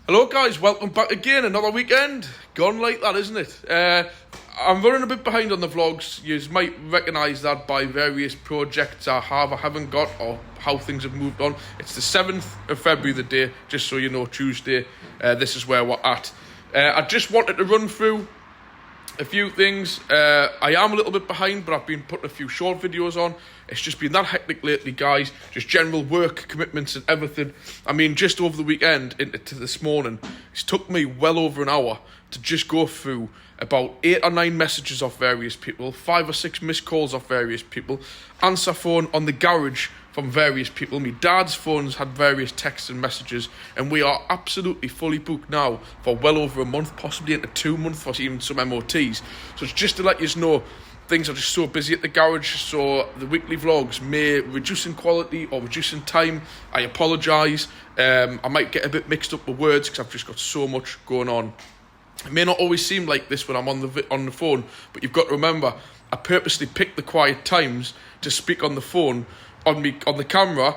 Hello guys, welcome back again. Another weekend. Gone like that, isn't it? I'm running a bit behind on the vlogs. You might recognise that by various projects I have or haven't got, or how things have moved on. It's the 7th of February the day, just so you know, Tuesday. This is where we're at. I just wanted to run through a few things. I am a little bit behind, but I've been putting a few short videos on. It's just been that hectic lately, guys. Just general work commitments and everything. I mean, just over the weekend into this morning, it's took me well over an hour to just go through about 8 or 9 messages off various people, 5 or 6 missed calls off various people, answer phone on the garage from various people. My dad's phone's had various texts and messages, and we are absolutely fully booked now for well over a month, possibly into 2 months for even some MOTs. So it's just to let you know, things are just so busy at the garage, so the weekly vlogs may reduce in quality or reduce in time. I apologise. I might get a bit mixed up with words because I've just got so much going on. It may not always seem like this when I'm on the phone, but you've got to remember, I purposely pick the quiet times to speak on the phone, on the camera,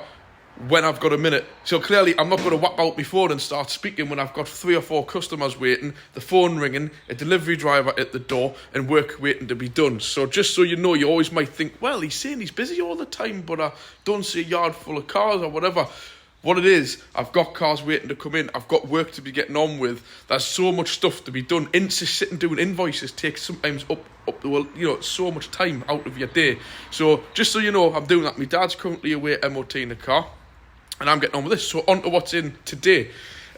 when I've got a minute. So clearly I'm not going to whack out my phone and start speaking when I've got 3 or 4 customers waiting, the phone ringing, a delivery driver at the door, and work waiting to be done. So just so you know, you always might think, well, he's saying he's busy all the time, but I don't see a yard full of cars or whatever. What it is, I've got cars waiting to come in, I've got work to be getting on with, there's so much stuff to be done. Just sitting doing invoices takes sometimes so much time out of your day. So just so you know, I'm doing that. My dad's currently away at MOT in the car, and I'm getting on with this. So on to what's in today.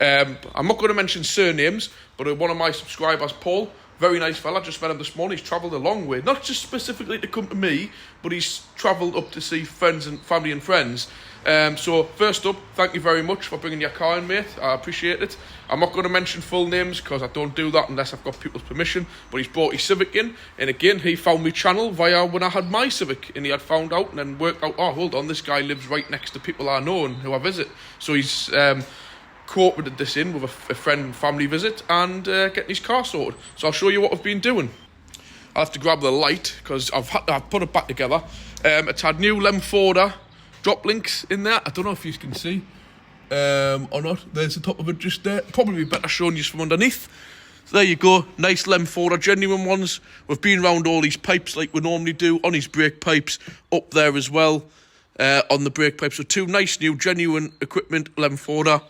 I'm not going to mention surnames, but one of my subscribers, Paul, very nice fella, just met him this morning. He's travelled a long way, not just specifically to come to me, but he's travelled up to see friends and family and friends. So first up, thank you very much for bringing your car in, mate. I appreciate it. I'm not going to mention full names because I don't do that unless I've got people's permission, but he's brought his Civic in, and again, he found my channel via when I had my Civic, and he had found out and then worked out, oh, hold on, this guy lives right next to people I know and who I visit. So he's cooperated this in with a friend and family visit and getting his car sorted. So I'll show you what I've been doing. I'll have to grab the light because I've put it back together. It's had new Lemforder drop links in there. I don't know if you can see or not. There's the top of it just there. Probably better showing you from underneath. So there you go, nice Lemforder, genuine ones. We've been round all these pipes like we normally do, on his brake pipes, up there as well, on the brake pipes. So 2 nice new genuine equipment Lemforder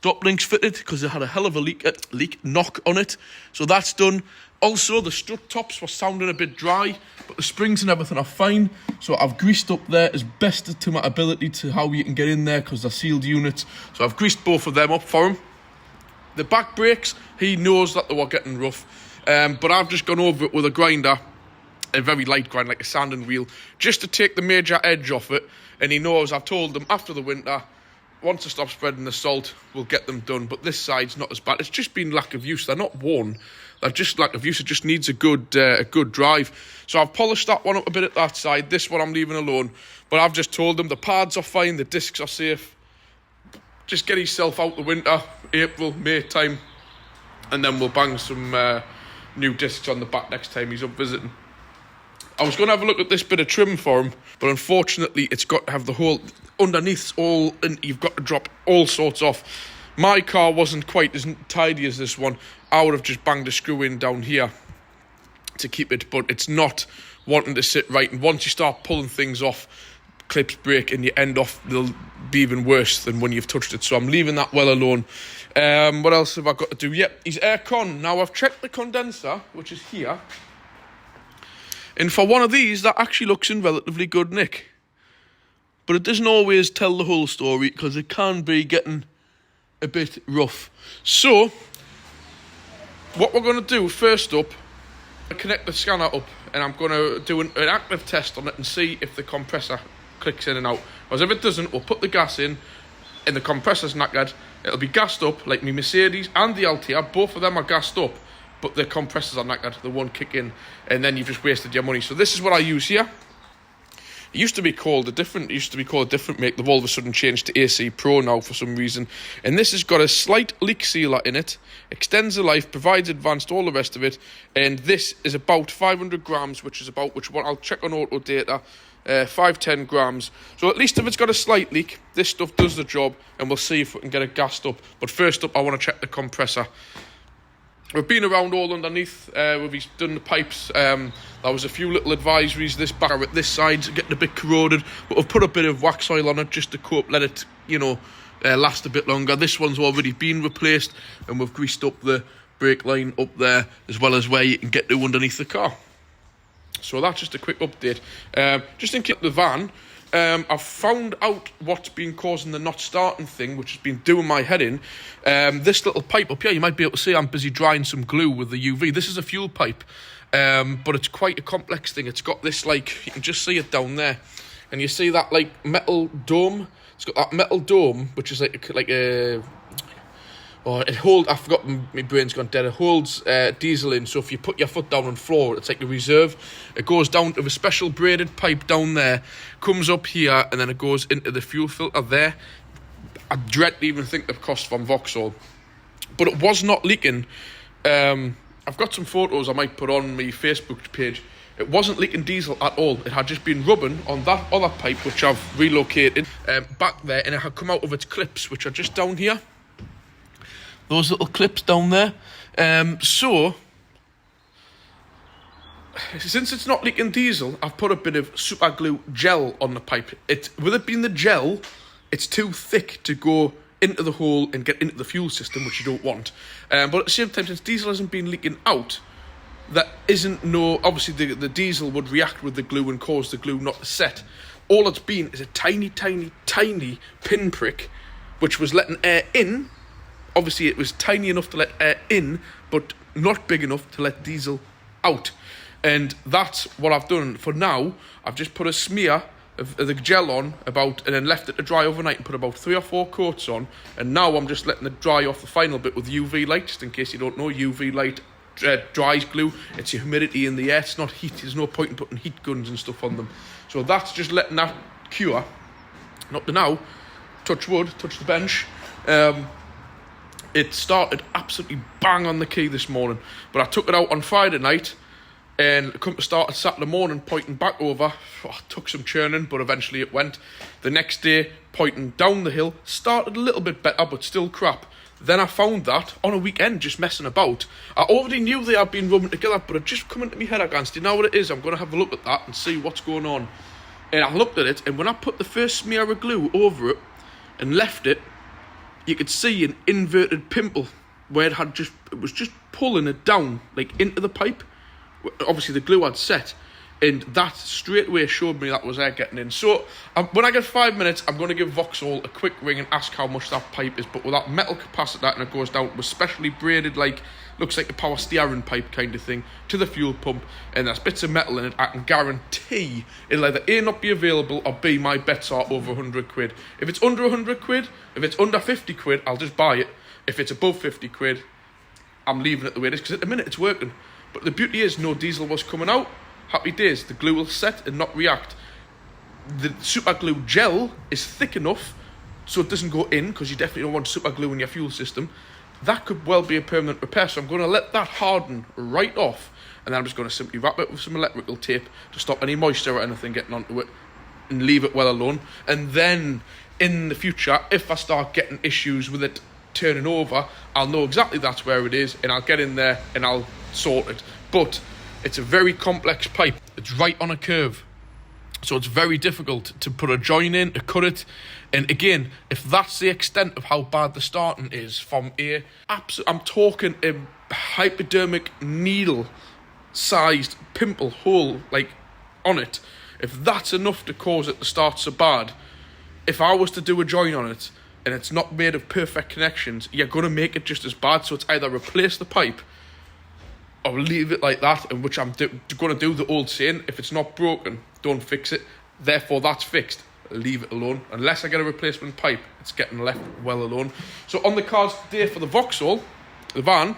drop links fitted because it had a hell of a leak knock on it. So that's done. Also, the strut tops were sounding a bit dry, but the springs and everything are fine. So I've greased up there as best to my ability to how you can get in there because they're sealed units. So I've greased both of them up for him. The back brakes, he knows that they were getting rough. But I've just gone over it with a grinder, a very light grind, like a sanding wheel, just to take the major edge off it. And he knows, I've told him, after the winter, once I stop spreading the salt, we'll get them done. But this side's not as bad. It's just been lack of use. They're not worn. They're just lack of use. It just needs a good drive. So I've polished that one up a bit at that side. This one I'm leaving alone. But I've just told them the pads are fine. The discs are safe. Just get yourself out the winter, April, May time. And then we'll bang some new discs on the back next time he's up visiting. I was going to have a look at this bit of trim for him, but unfortunately it's got to have the whole underneath's all, and you've got to drop all sorts off. My car wasn't quite as tidy as this one. I would have just banged a screw in down here to keep it, but it's not wanting to sit right, and once you start pulling things off, clips break and you end off, they'll be even worse than when you've touched it. So I'm leaving that well alone. What else have I got to do? Yep, his aircon. Now I've checked the condenser, which is here, and for one of these, that actually looks in relatively good nick. But it doesn't always tell the whole story because it can be getting a bit rough. So, what we're going to do first up, connect the scanner up, and I'm going to do an active test on it and see if the compressor clicks in and out. Because if it doesn't, we'll put the gas in, and the compressor's knackered. It'll be gassed up, like my Mercedes and the Altia. Both of them are gassed up, but the compressors are knackered. They won't kick in, and then you've just wasted your money. So this is what I use here. It used to be called a different make. They've all of a sudden changed to AC Pro now for some reason. And this has got a slight leak sealer in it, extends the life, provides advanced, all the rest of it. And this is about 500 grams, which one I'll check on auto data. 5-10 grams. So at least if it's got a slight leak, this stuff does the job, and we'll see if we can get it gassed up. But first up, I want to check the compressor. We've been around all underneath, we've done the pipes. There was a few little advisories. This back at this side's getting a bit corroded, but we've put a bit of wax oil on it just to cope, let it, last a bit longer. This one's already been replaced, and we've greased up the brake line up there, as well as where you can get to underneath the car. So that's just a quick update. Just in case the van, I've found out what's been causing the not starting thing, which has been doing my head in. This little pipe up here, you might be able to see I'm busy drying some glue with the UV. This is a fuel pipe, but it's quite a complex thing. It's got this, you can just see it down there. And you see that, metal dome? It's got that metal dome, which is it holds, I forgot, my brain's gone dead. It holds diesel in, so if you put your foot down on floor, it's like a reserve. It goes down to a special braided pipe down there, comes up here, and then it goes into the fuel filter there. I dread to even think the cost from Vauxhall. But it was not leaking. I've got some photos I might put on my Facebook page. It wasn't leaking diesel at all. It had just been rubbing on that other pipe, which I've relocated back there, and it had come out of its clips, which are just down here. Those little clips down there. So, since it's not leaking diesel, I've put a bit of super glue gel on the pipe. With it being the gel, it's too thick to go into the hole and get into the fuel system, which you don't want. But at the same time, since diesel hasn't been leaking out, obviously the diesel would react with the glue and cause the glue not to set. All it's been is a tiny, tiny, tiny pinprick, which was letting air in. Obviously, it was tiny enough to let air in, but not big enough to let diesel out. And that's what I've done. For now, I've just put a smear of the gel on and then left it to dry overnight and put about 3 or 4 coats on. And now I'm just letting it dry off the final bit with UV light. Just in case you don't know, UV light dries glue. It's humidity in the air. It's not heat. There's no point in putting heat guns and stuff on them. So that's just letting that cure. And up to now, touch wood, touch the bench. It started absolutely bang on the key this morning. But I took it out on Friday night and it come to start at Saturday morning pointing back over. Took some churning, but eventually it went. The next day, pointing down the hill, started a little bit better, but still crap. Then I found that on a weekend, just messing about. I already knew they had been rubbing together, but it just come into my head against. You know what it is? I'm going to have a look at that and see what's going on. And I looked at it, and when I put the first smear of glue over it and left it, you could see an inverted pimple where it was just pulling it down, into the pipe. Obviously, the glue had set, and that straight away showed me that was air getting in. So, when I get 5 minutes, I'm going to give Vauxhall a quick ring and ask how much that pipe is. But with that metal capacitor, and it goes down, was specially braided, looks like a power steering pipe kind of thing, to the fuel pump, and there's bits of metal in it. I can guarantee it'll either A, not be available, or B, my bets are over 100 quid. If it's under 100 quid, if it's under 50 quid, I'll just buy it. If it's above 50 quid, I'm leaving it the way it is, because at the minute it's working. But the beauty is, no diesel was coming out. Happy days. The glue will set and not react. The super glue gel is thick enough so it doesn't go in, because you definitely don't want super glue in your fuel system. That could well be a permanent repair, so I'm going to let that harden right off, and then I'm just going to simply wrap it with some electrical tape to stop any moisture or anything getting onto it, and leave it well alone. And then in the future, if I start getting issues with it turning over, I'll know exactly that's where it is, and I'll get in there and I'll sort it. But it's a very complex pipe. It's right on a curve, so it's very difficult to put a join in, to cut it. And again, if that's the extent of how bad the starting is from I'm talking a hypodermic needle sized pimple hole on it. If that's enough to cause it to start so bad, if I was to do a join on it and it's not made of perfect connections, you're going to make it just as bad. So it's either replace the pipe or leave it like that, in which I'm going to do the old saying, if it's not broken, don't fix it. Therefore, that's fixed. Leave it alone. Unless I get a replacement pipe, it's getting left well alone. So on the cards today for the Vauxhall, the van,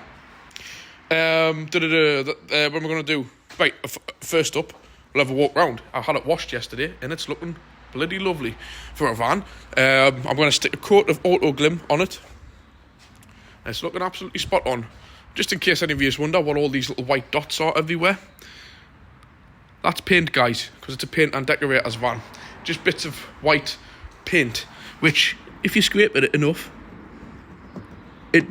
what am I going to do? Right, first up, we'll have a walk round. I had it washed yesterday, and it's looking bloody lovely for a van. I'm going to stick a coat of auto glim on it. It's looking absolutely spot on. Just in case any of you wonder what all these little white dots are everywhere. That's paint, guys, because it's a paint and decorators van. Just bits of white paint, which, if you scrape it enough, it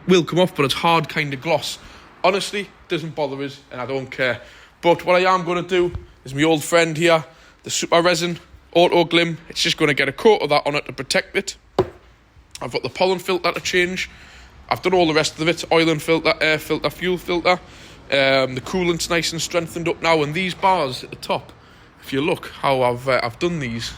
will come off, but it's hard kind of gloss. Honestly, doesn't bother us, and I don't care. But what I am going to do is my old friend here, the Super Resin Auto Glim. It's just going to get a coat of that on it to protect it. I've got the pollen filter to change. I've done all the rest of it. Oil and filter, air filter, fuel filter. The coolant's nice and strengthened up now. And these bars at the top, if you look how I've done these,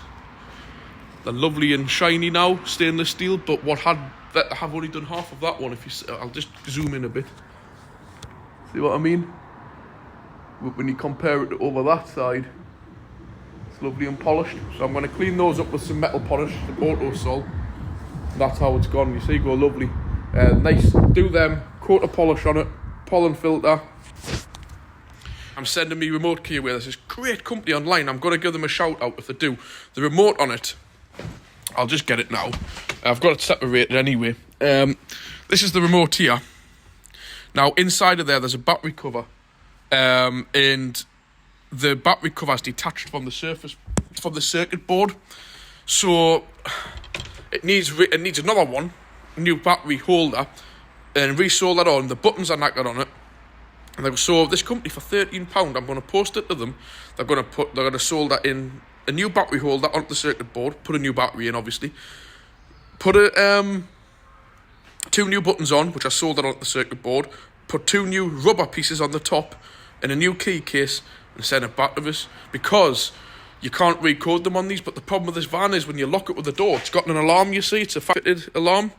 they're lovely and shiny now, stainless steel. But I have only done half of that one. I'll just zoom in a bit. See what I mean? When you compare it to over that side, it's lovely and polished. So I'm going to clean those up with some metal polish, some Auto Sol. That's how it's gone. You see, go lovely. Nice. Do them. Coat of polish on it. Pollen filter. I'm sending me remote key away. There's this great company online. I'm going to give them a shout out if they do. The remote on it, I'll just get it now. I've got it separated anyway. This is the remote here. Now, inside of there's a battery cover. And the battery cover is detached from the circuit board. So it needs another one, a new battery holder, and resolder that on. The buttons are knackered on it. And so this company for £13, I'm going to post it to them. They're going to solder in a new battery holder onto the circuit board. Put a new battery in, obviously. Put two new buttons on, which are soldered onto the circuit board. Put two new rubber pieces on the top, and a new key case, and send it back to us, because you can't recode them on these. But the problem with this van is when you lock it with the door, it's got an alarm, you see. It's a fitted alarm.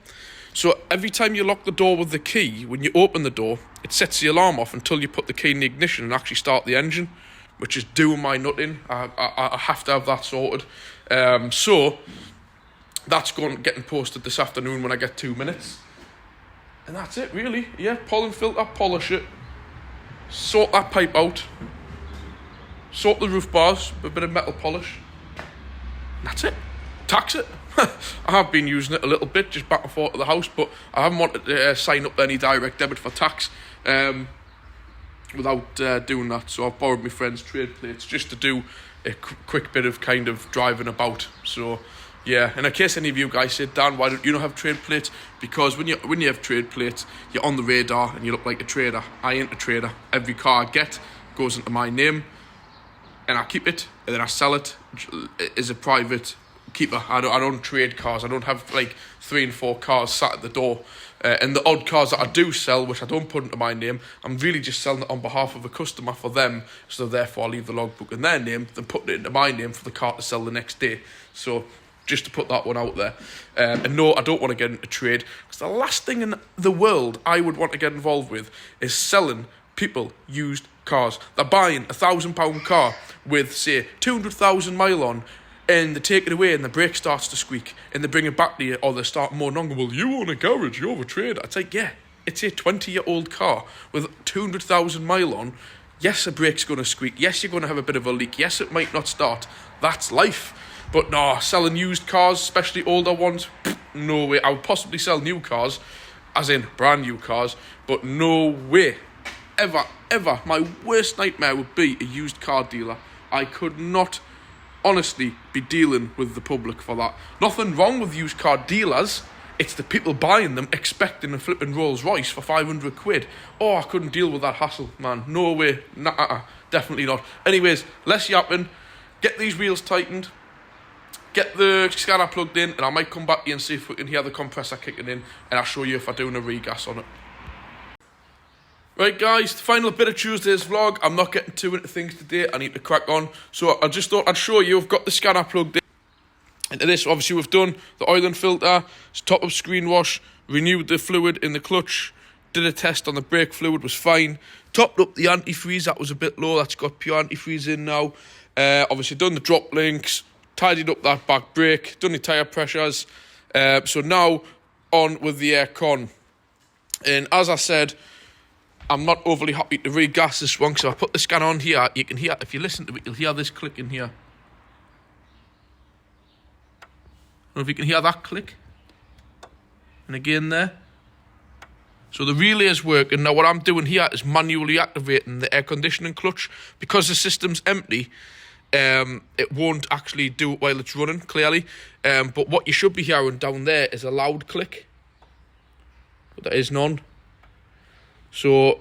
So every time you lock the door with the key, when you open the door, it sets the alarm off until you put the key in the ignition and actually start the engine, which is doing my nut in. I have to have that sorted. So that's getting posted this afternoon when I get 2 minutes. And that's it, really. Yeah, pollen filter, polish it. Sort that pipe out. Sort the roof bars with a bit of metal polish. And that's it. Tax it. I have been using it a little bit, just back and forth to the house, but I haven't wanted to sign up any direct debit for tax without doing that. So I've borrowed my friend's trade plates just to do a quick bit of kind of driving about. So yeah, and in case any of you guys said, Dan, why don't you not have trade plates? Because when you have trade plates, you're on the radar and you look like a trader. I ain't a trader. Every car I get goes into my name, and I keep it, and then I sell it as a private keeper. I don't trade cars. I don't have like 3 and 4 cars sat at the door. And the odd cars that I do sell, which I don't put into my name, I'm really just selling it on behalf of a customer for them. So therefore I leave the logbook in their name, then put it into my name for the car to sell the next day. So just to put that one out there. And no, I don't want to get into trade, because the last thing in the world I would want to get involved with is selling people used cars. They're buying a £1,000 car with, say, 200,000 mile on, and they take it away and the brake starts to squeak, and they bring it back to you, or they start moaning on, well, you own a garage, you're a trader. It's like, yeah, it's a 20-year-old car with 200,000 mile on. Yes, a brake's going to squeak. Yes, you're going to have a bit of a leak. Yes, it might not start. That's life. But no, selling used cars, especially older ones, no way. I would possibly sell new cars, as in brand new cars, but no way. Ever. My worst nightmare would be a used car dealer. I could not honestly be dealing with the public for that. Nothing wrong with used car dealers. It's the people buying them expecting a flipping Rolls Royce for 500 quid. Oh, I couldn't deal with that hassle, man. No way. Nah, definitely not. Anyways, less yapping. Get these wheels tightened. Get the scanner plugged in, and I might come back here and see if we can hear the compressor kicking in, and I'll show you if I'm doing a regas on it. Right, guys, the final bit of Tuesday's vlog. I'm not getting too into things today. I need to crack on. So I just thought I'd show you. I've got the scanner plugged in. Into this, obviously, we've done the oil and filter, top of screen wash, renewed the fluid in the clutch, did a test on the brake fluid, was fine. Topped up the antifreeze, that was a bit low. That's got pure antifreeze in now. Obviously, done the drop links, tidied up that back brake, done the tyre pressures. So now on with the aircon. And as I said, I'm not overly happy to regas this one, so I put the scanner on here. You can hear, if you listen to it, you'll hear this click in here. I don't know if you can hear that click. And again there. So the relay is working. Now what I'm doing here is manually activating the air conditioning clutch. Because the system's empty, it won't actually do it while it's running, clearly. But what you should be hearing down there is a loud click. But there is none. So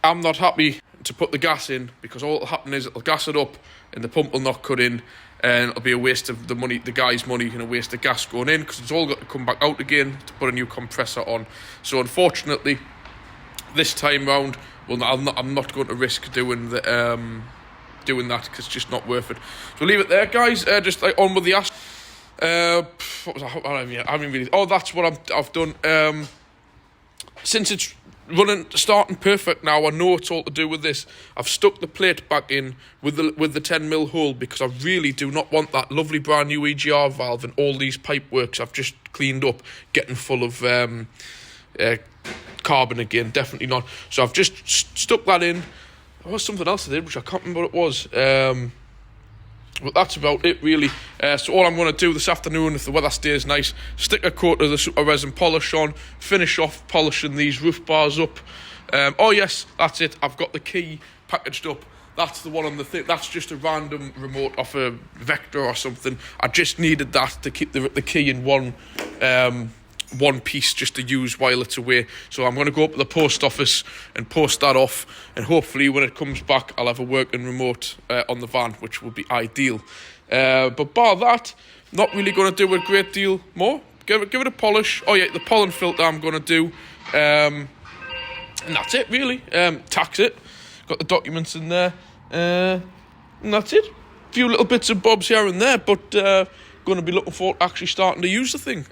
I'm not happy to put the gas in, because all that'll happen is it'll gas it up and the pump will not cut in, and it'll be a waste of the money, the guy's money, and a waste of gas going in, because it's all got to come back out again to put a new compressor on. So unfortunately, this time round, well, I'm not going to risk doing the doing that, because it's just not worth it. So leave it there, guys. Just like on with the ass. What was I haven't really. Oh, that's what I've done. Since it's starting perfect now, I know it's all to do with this. I've stuck the plate back in with the 10mm hole, because I really do not want that lovely brand new EGR valve and all these pipe works I've just cleaned up getting full of carbon again. Definitely not. So I've just stuck that in. There was something else I did, which I can't remember what it was. But that's about it, really. So all I'm going to do this afternoon, if the weather stays nice, stick a coat of the super resin polish on, finish off polishing these roof bars up. Oh yes, that's it. I've got the key packaged up. That's the one on the thing. That's just a random remote off a Vector or something. I just needed that to keep the key in one piece just to use while it's away. So I'm going to go up to the post office and post that off, and hopefully when it comes back I'll have a working remote on the van, which would be ideal. But bar that, not really going to do a great deal more. Give it a polish. Oh yeah, the pollen filter I'm going to do, and that's it really. Tax it, got the documents in there, and that's it. A few little bits and bobs here and there, but going to be looking forward to actually starting to use the thing.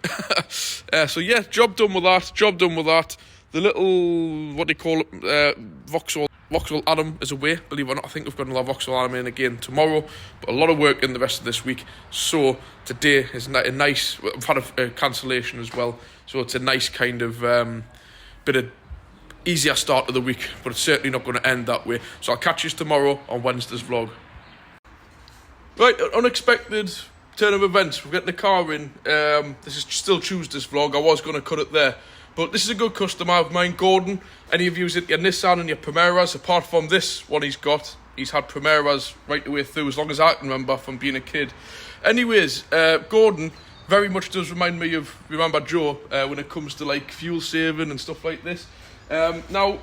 So yeah, job done with that. The little, what do you call it, Vauxhall Adam is away, believe it or not. I think we've got another Vauxhall Adam in again tomorrow, but a lot of work in the rest of this week. So today is a nice, I've had a cancellation as well, so it's a nice kind of bit of easier start of the week, but it's certainly not going to end that way. So I'll catch you tomorrow on Wednesday's vlog. Right, unexpected turn of events. We're getting the car in. This is still Tuesday's vlog. I was going to cut it there, but this is a good customer of mine, Gordon. Any of you at your Nissan and your Primeras, apart from this one he's got, he's had Primeras right the way through, as long as I can remember from being a kid. Anyways, Gordon very much does remind me of, remember Joe, when it comes to like fuel saving and stuff like this. Now,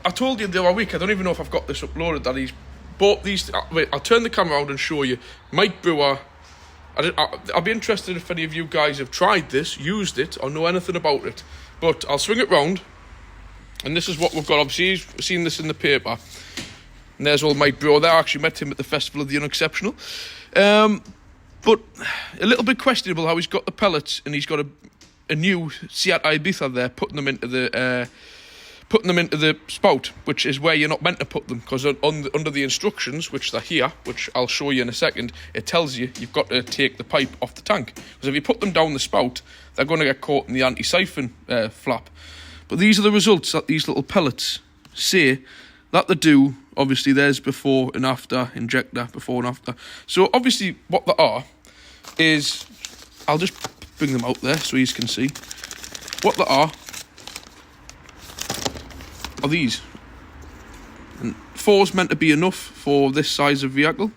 I told you the other week, I don't even know if I've got this uploaded, that he's bought these. Wait, I'll turn the camera around and show you. Mike Brewer. I'll be interested if any of you guys have tried this, used it, or know anything about it. But I'll swing it round, and this is what we've got. Obviously, you've seen this in the paper. And there's old Mike Brewer there. I actually met him at the Festival of the Unexceptional. But a little bit questionable how he's got the pellets, and he's got a new Seat Ibiza there, putting them into the spout, which is where you're not meant to put them, because under the instructions, which they're here, which I'll show you in a second, it tells you you've got to take the pipe off the tank, because if you put them down the spout, they're going to get caught in the anti-siphon flap. But these are the results that these little pellets say that they do. Obviously there's before and after injector, before and after. So obviously what they are is, I'll just bring them out there so you can see what they are these, and 4's meant to be enough for this size of vehicle,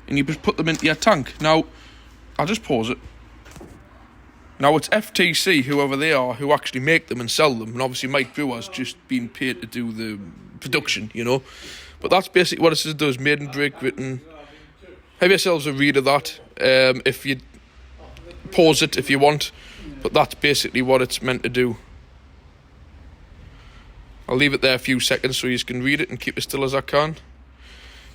and you just put them into your tank. Now I'll just pause it. Now it's FTC, whoever they are, who actually make them and sell them, and obviously Mike Brewer's just been paid to do the production, you know. But that's basically what it does. Made in Great Britain. Have yourselves a read of that, if you pause it if you want, but that's basically what it's meant to do. I'll leave it there a few seconds so you can read it and keep as still as I can.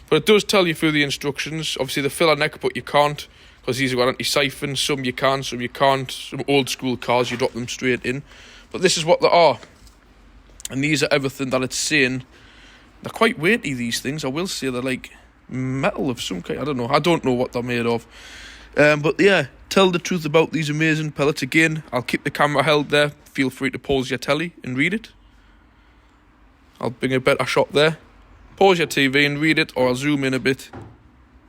But it does tell you through the instructions. Obviously the filler neck, but you can't, because these have got anti-siphon. Some you can, some you can't. Some old school cars, you drop them straight in. But this is what they are. And these are everything that it's saying. They're quite weighty, these things. I will say they're like metal of some kind. I don't know what they're made of. But yeah, tell the truth about these amazing pellets. Again, I'll keep the camera held there. Feel free to pause your telly and read it. I'll bring a better shot there. Pause your TV and read it, or I'll zoom in a bit.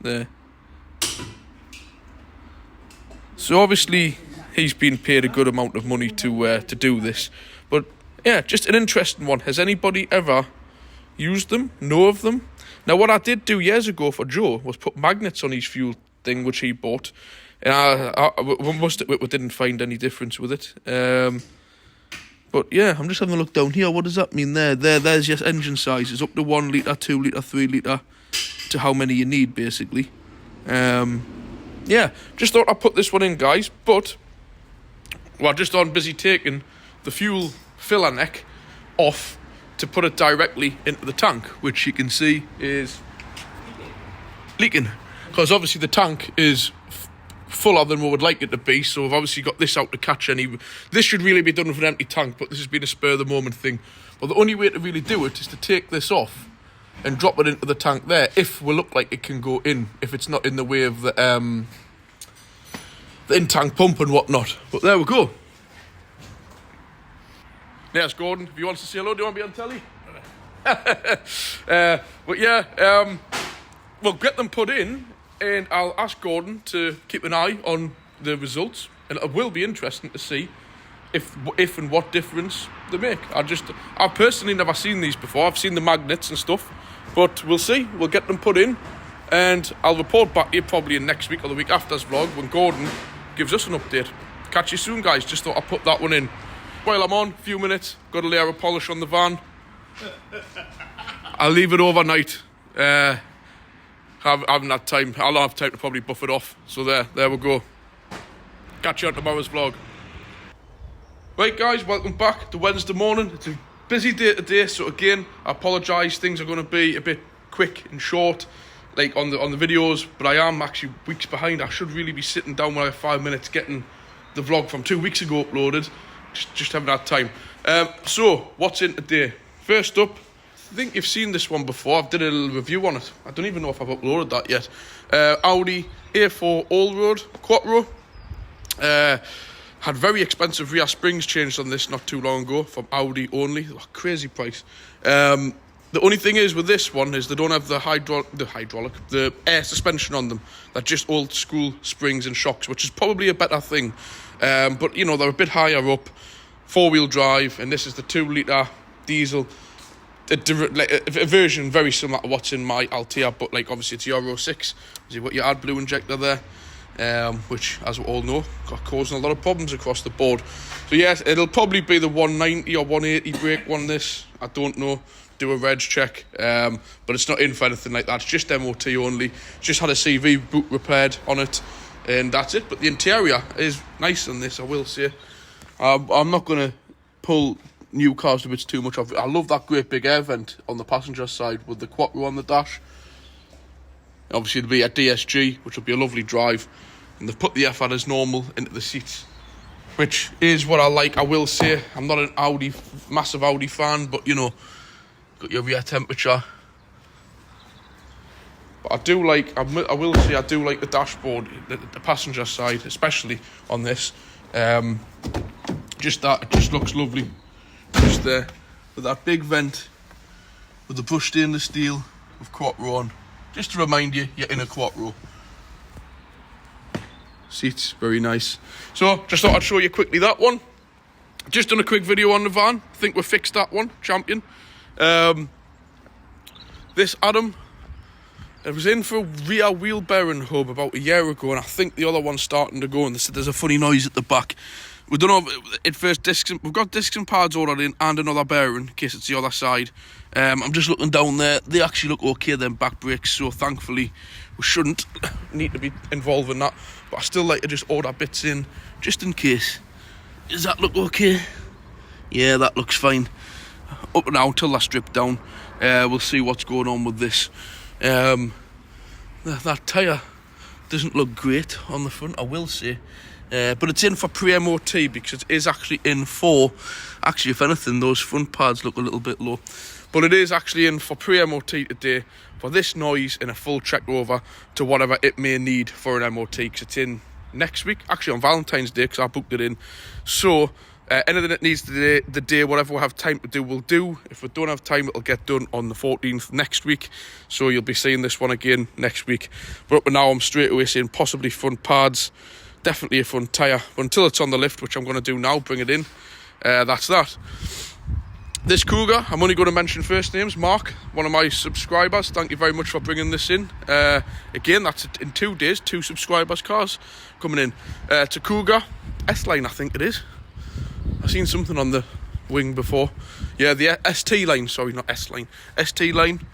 There. So obviously, he's been paid a good amount of money to do this. But yeah, just an interesting one. Has anybody ever used them? Know of them? Now, what I did do years ago for Joe was put magnets on his fuel thing, which he bought. And we didn't find any difference with it. But yeah, I'm just having a look down here. What does that mean there? There's your engine sizes. Up to 1 litre, 2 litre, 3 litre. To how many you need, basically. Yeah, just thought I'd put this one in, guys. But we're just on busy taking the fuel filler neck off to put it directly into the tank, which you can see is leaking. Because obviously the tank is fuller than we would like it to be, so we've obviously got this out to catch any. This should really be done with an empty tank, but this has been a spur of the moment thing. But the only way to really do it is to take this off and drop it into the tank there, if we look like it can go in, if it's not in the way of the in-tank pump and whatnot. But there we go. There's Gordon. If you want to say hello, do you want to be on telly? But yeah, we'll get them put in, and I'll ask Gordon to keep an eye on the results, and it will be interesting to see if and what difference they make. I've personally never seen these before. I've seen the magnets and stuff, but we'll see. We'll get them put in, and I'll report back to you probably in next week or the week after's vlog when Gordon gives us an update. Catch you soon, guys. Just thought I'd put that one in. While I'm on, a few minutes, got a layer of polish on the van. I'll leave it overnight. I haven't had time. I'll have time to probably buff it off. So there we go. Catch you on tomorrow's vlog. Right, guys, welcome back to Wednesday morning. It's a busy day today, so again, I apologise. Things are going to be a bit quick and short, like on the videos, but I am actually weeks behind. I should really be sitting down when I have 5 minutes getting the vlog from 2 weeks ago uploaded. Just haven't had time. So, what's in today? First up, I think you've seen this one before. I've did a little review on it. I don't even know if I've uploaded that yet. Audi A4 All-Road Quattro. Had very expensive rear springs changed on this not too long ago from Audi only. Oh, crazy price. The only thing is with this one is they don't have the air suspension on them. They're just old school springs and shocks, which is probably a better thing. But, you know, they're a bit higher up. 4-wheel drive, and this is the 2-litre diesel. A version very similar to what's in my Altea, but like obviously it's Euro 6. You've got your AdBlue injector there, which, as we all know, got causing a lot of problems across the board. So yes, it'll probably be the 190 or 180 brake one. This, I don't know. Do a reg check, but it's not in for anything like that. It's just MOT only. Just had a CV boot repaired on it, and that's it. But the interior is nice on this, I will say. I'm not going to pull new cars to bits too much of it. I love that great big air vent on the passenger side with the Quattro on the dash. Obviously it'll be a DSG, which will be a lovely drive, and they've put the FR as normal into the seats, which is what I like. I will say I'm not an massive Audi fan, but you know, got your rear temperature. But I do like, I will say I do like the dashboard, the passenger side, especially on this. Just that, it just looks lovely. Just there, with that big vent, with the brushed stainless steel with Quattro on. Just to remind you, you're in a Quattro. Seats, very nice. So, just thought I'd show you quickly that one. Just done a quick video on the van. I think we fixed that one, champion. This Adam, it was in for a rear wheel bearing hub about a year ago, and I think the other one's starting to go, and they said there's a funny noise at the back. We don't know at first discs. We've got discs and pads ordered in and another bearing in case it's the other side. I'm just looking down there. They actually look okay, them back brakes, so thankfully we shouldn't need to be involved in that. But I still like to just order bits in just in case. Does that look okay? Yeah, that looks fine. Up and now till they're stripped down. We'll see what's going on with this. That tyre doesn't look great on the front, I will say. But it's in for pre-MOT because it is actually in for, actually if anything, those front pads look a little bit low. But it is actually in for pre-MOT today for this noise and a full check over to whatever it may need for an MOT, because it's in next week, actually on Valentine's Day, because I booked it in. So anything that needs the day, whatever we have time to do, we'll do. If we don't have time, it'll get done on the 14th next week. So you'll be seeing this one again next week. But up and now I'm straight away saying possibly front pads, definitely a front tyre. But until it's on the lift, which I'm going to do now, bring it in, that's that. This Cougar, I'm only going to mention first names. Mark, one of my subscribers, thank you very much for bringing this in. Again, that's in 2 days, 2 subscribers' cars coming in. It's a Cougar S-Line, I think it is. I've seen something on the wing before. Yeah, the ST line, sorry, not S-Line. ST line.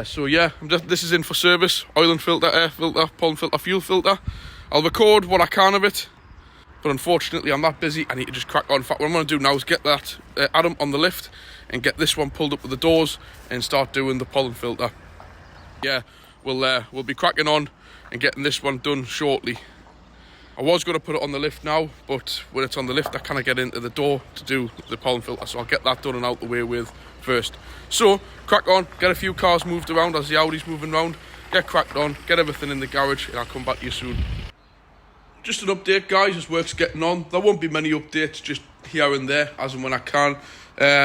So yeah, this is in for service. Oil and filter, air filter, pollen filter, fuel filter. I'll record what I can of it. But unfortunately, I'm that busy, I need to just crack on. In fact, what I'm going to do now is get that Adam on the lift and get this one pulled up with the doors and start doing the pollen filter. Yeah, we'll be cracking on and getting this one done shortly. I was going to put it on the lift now, but when it's on the lift, I kind of get into the door to do the pollen filter, so I'll get that done and out the way with first. So, crack on, get a few cars moved around as the Audi's moving around, get cracked on, get everything in the garage, and I'll come back to you soon. Just an update, guys, as work's getting on. There won't be many updates, just here and there, as and when I can.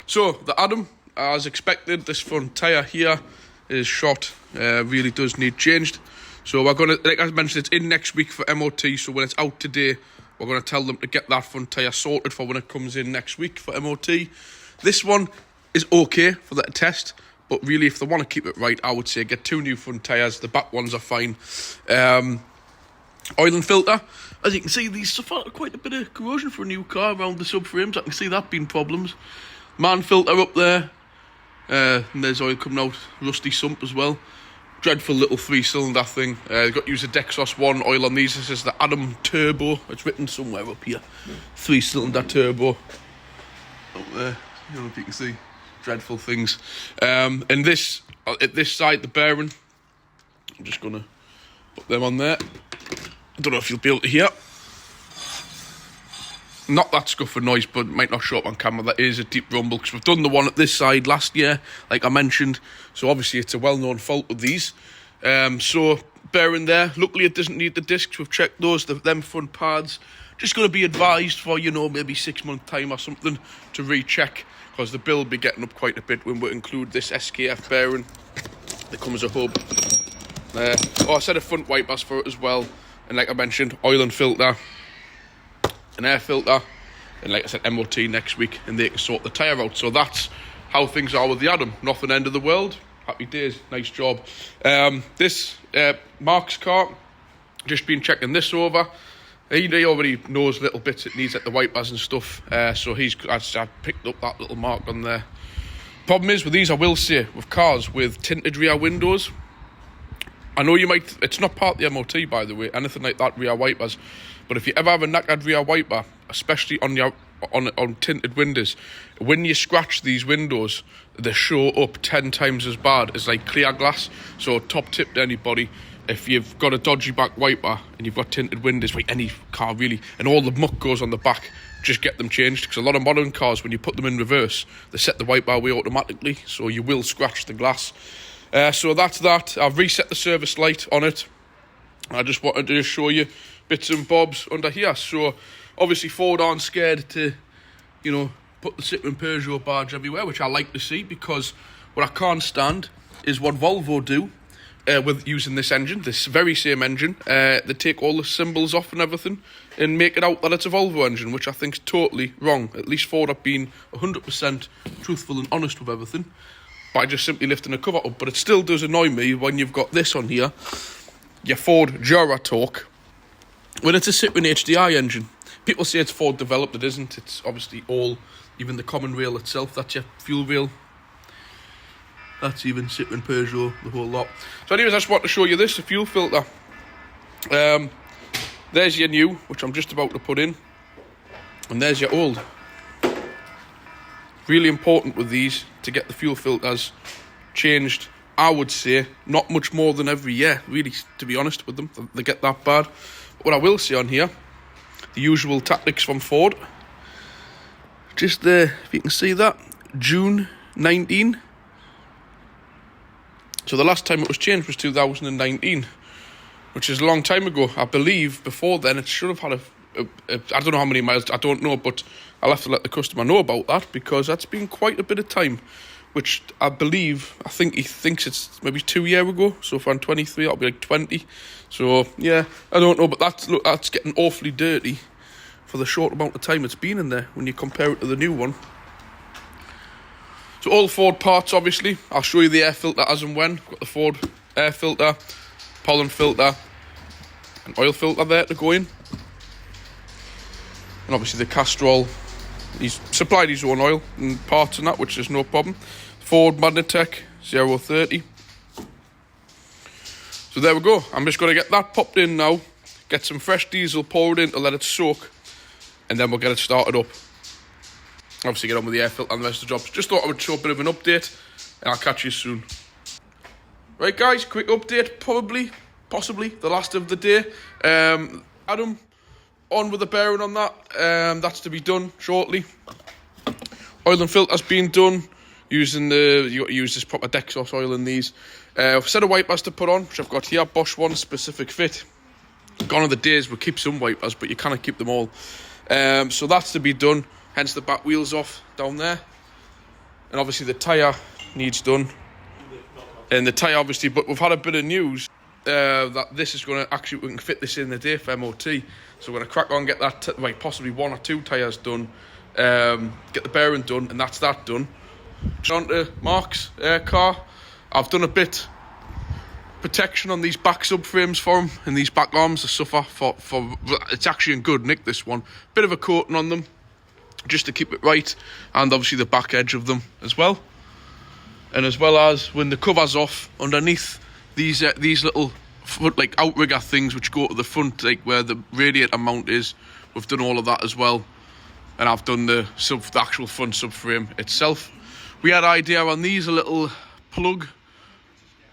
So, the Adam, as expected, this front tyre here is shot. Really does need changed. So, we're going to, like I mentioned, it's in next week for MOT. So, when it's out today, we're going to tell them to get that front tyre sorted for when it comes in next week for MOT. This one is okay for the test. But really, if they want to keep it right, I would say get 2 new front tyres. The back ones are fine. Oil and filter, as you can see, these suffer quite a bit of corrosion for a new car around the subframes. I can see that being problems. Man filter up there, and there's oil coming out, rusty sump as well. Dreadful little 3-cylinder thing. Got to use a Dexos 1 oil on these. This is the Adam Turbo. It's written somewhere up here. 3-cylinder turbo. Up there, I don't know if you can see. Dreadful things. And this, at this side, the bearing. I'm just gonna put them on there. I don't know if you'll be able to hear. Not that scuffing noise, but it might not show up on camera. That is a deep rumble, because we've done the one at this side last year, like I mentioned. So obviously it's a well-known fault with these. So bearing there. Luckily it doesn't need the discs. We've checked those, them front pads. Just going to be advised for, you know, maybe 6 month time or something to recheck, because the bill will be getting up quite a bit when we include this SKF bearing. There comes a hub. I said a front wipers for it as well. And like I mentioned, oil and filter, an air filter, and like I said, MOT next week, and they can sort the tyre out. So that's how things are with the Adam. Nothing end of the world. Happy days. Nice job. This Mark's car, just been checking this over. He already knows little bits it needs at the wipers and stuff. So I picked up that little mark on there. Problem is with these, I will say, with cars with tinted rear windows, I know you might, it's not part of the MOT, by the way, anything like that, rear wipers. But if you ever have a knackered rear wiper, especially on tinted windows, when you scratch these windows, they show up 10 times as bad as like clear glass. So top tip to anybody, if you've got a dodgy back wiper and you've got tinted windows, like any car really, and all the muck goes on the back, just get them changed. Because a lot of modern cars, when you put them in reverse, they set the wiper away automatically, so you will scratch the glass. So that's that. I've reset the service light on it. I just wanted to show you bits and bobs under here. So obviously Ford aren't scared to, you know, put the Citroen Peugeot badge everywhere, which I like to see, because what I can't stand is what Volvo do with using this engine, this very same engine. They take all the symbols off and everything and make it out that it's a Volvo engine, which I think is totally wrong. At least Ford have been 100% truthful and honest with everything by just simply lifting the cover up. But it still does annoy me when you've got this on here, your Ford Jura Torque, when it's a Citroen HDI engine. People say it's Ford developed, it isn't. It's obviously all, even the common rail itself, that's your fuel rail. That's even Citroen Peugeot, the whole lot. So anyways, I just want to show you this, the fuel filter. There's your new, which I'm just about to put in. And there's your old. Really important with these to get the fuel filters changed. I would say not much more than every year, really, to be honest with them. They get that bad. But what I will say on here, the usual tactics from Ford. Just there, if you can see that, June 19. So the last time it was changed was 2019, which is a long time ago. I believe before then it should have had I don't know how many miles, I don't know, but I'll have to let the customer know about that, because that's been quite a bit of time. which I think he thinks it's maybe 2 years ago. So if I'm 23, I'll be like 20. So yeah, I don't know, but that's getting awfully dirty for the short amount of time it's been in there when you compare it to the new one. So all the Ford parts, obviously. I'll show you the air filter as and when. Got the Ford air filter, pollen filter, and oil filter there to go in. And obviously the Castrol, he's supplied his own oil and parts and that, which is no problem. Ford Magnetec 030. So there we go. I'm just going to get that popped in now, get some fresh diesel poured in to let it soak, and then we'll get it started up. Obviously get on with the air filter and the rest of the jobs. Just thought I would show a bit of an update, and I'll catch you soon. Right guys, quick update, possibly the last of the day. Adam, on with the bearing on that. That's to be done shortly. Oil and filter's been done using you got to use this proper Dexos oil in these. A set of wipers to put on, which I've got here, Bosch one specific fit. Gone are the days we keep some wipers, but you can't keep them all. So that's to be done, hence the back wheels off down there. And obviously the tyre needs done. And the tyre obviously, but we've had a bit of news that this is going to actually, we can fit this in the day for MOT. So we're going to crack on, get that, possibly 1 or 2 tyres done, get the bearing done, and that's that done. On to Mark's car. I've done a bit protection on these back subframes for him, and these back arms are suffer for it's actually in good nick, this one. Bit of a coating on them, just to keep it right, and obviously the back edge of them as well. And as well as when the cover's off, underneath these little like outrigger things which go to the front, like where the radiator mount is, we've done all of that as well. And I've done the actual front subframe itself. We had an idea on these, a little plug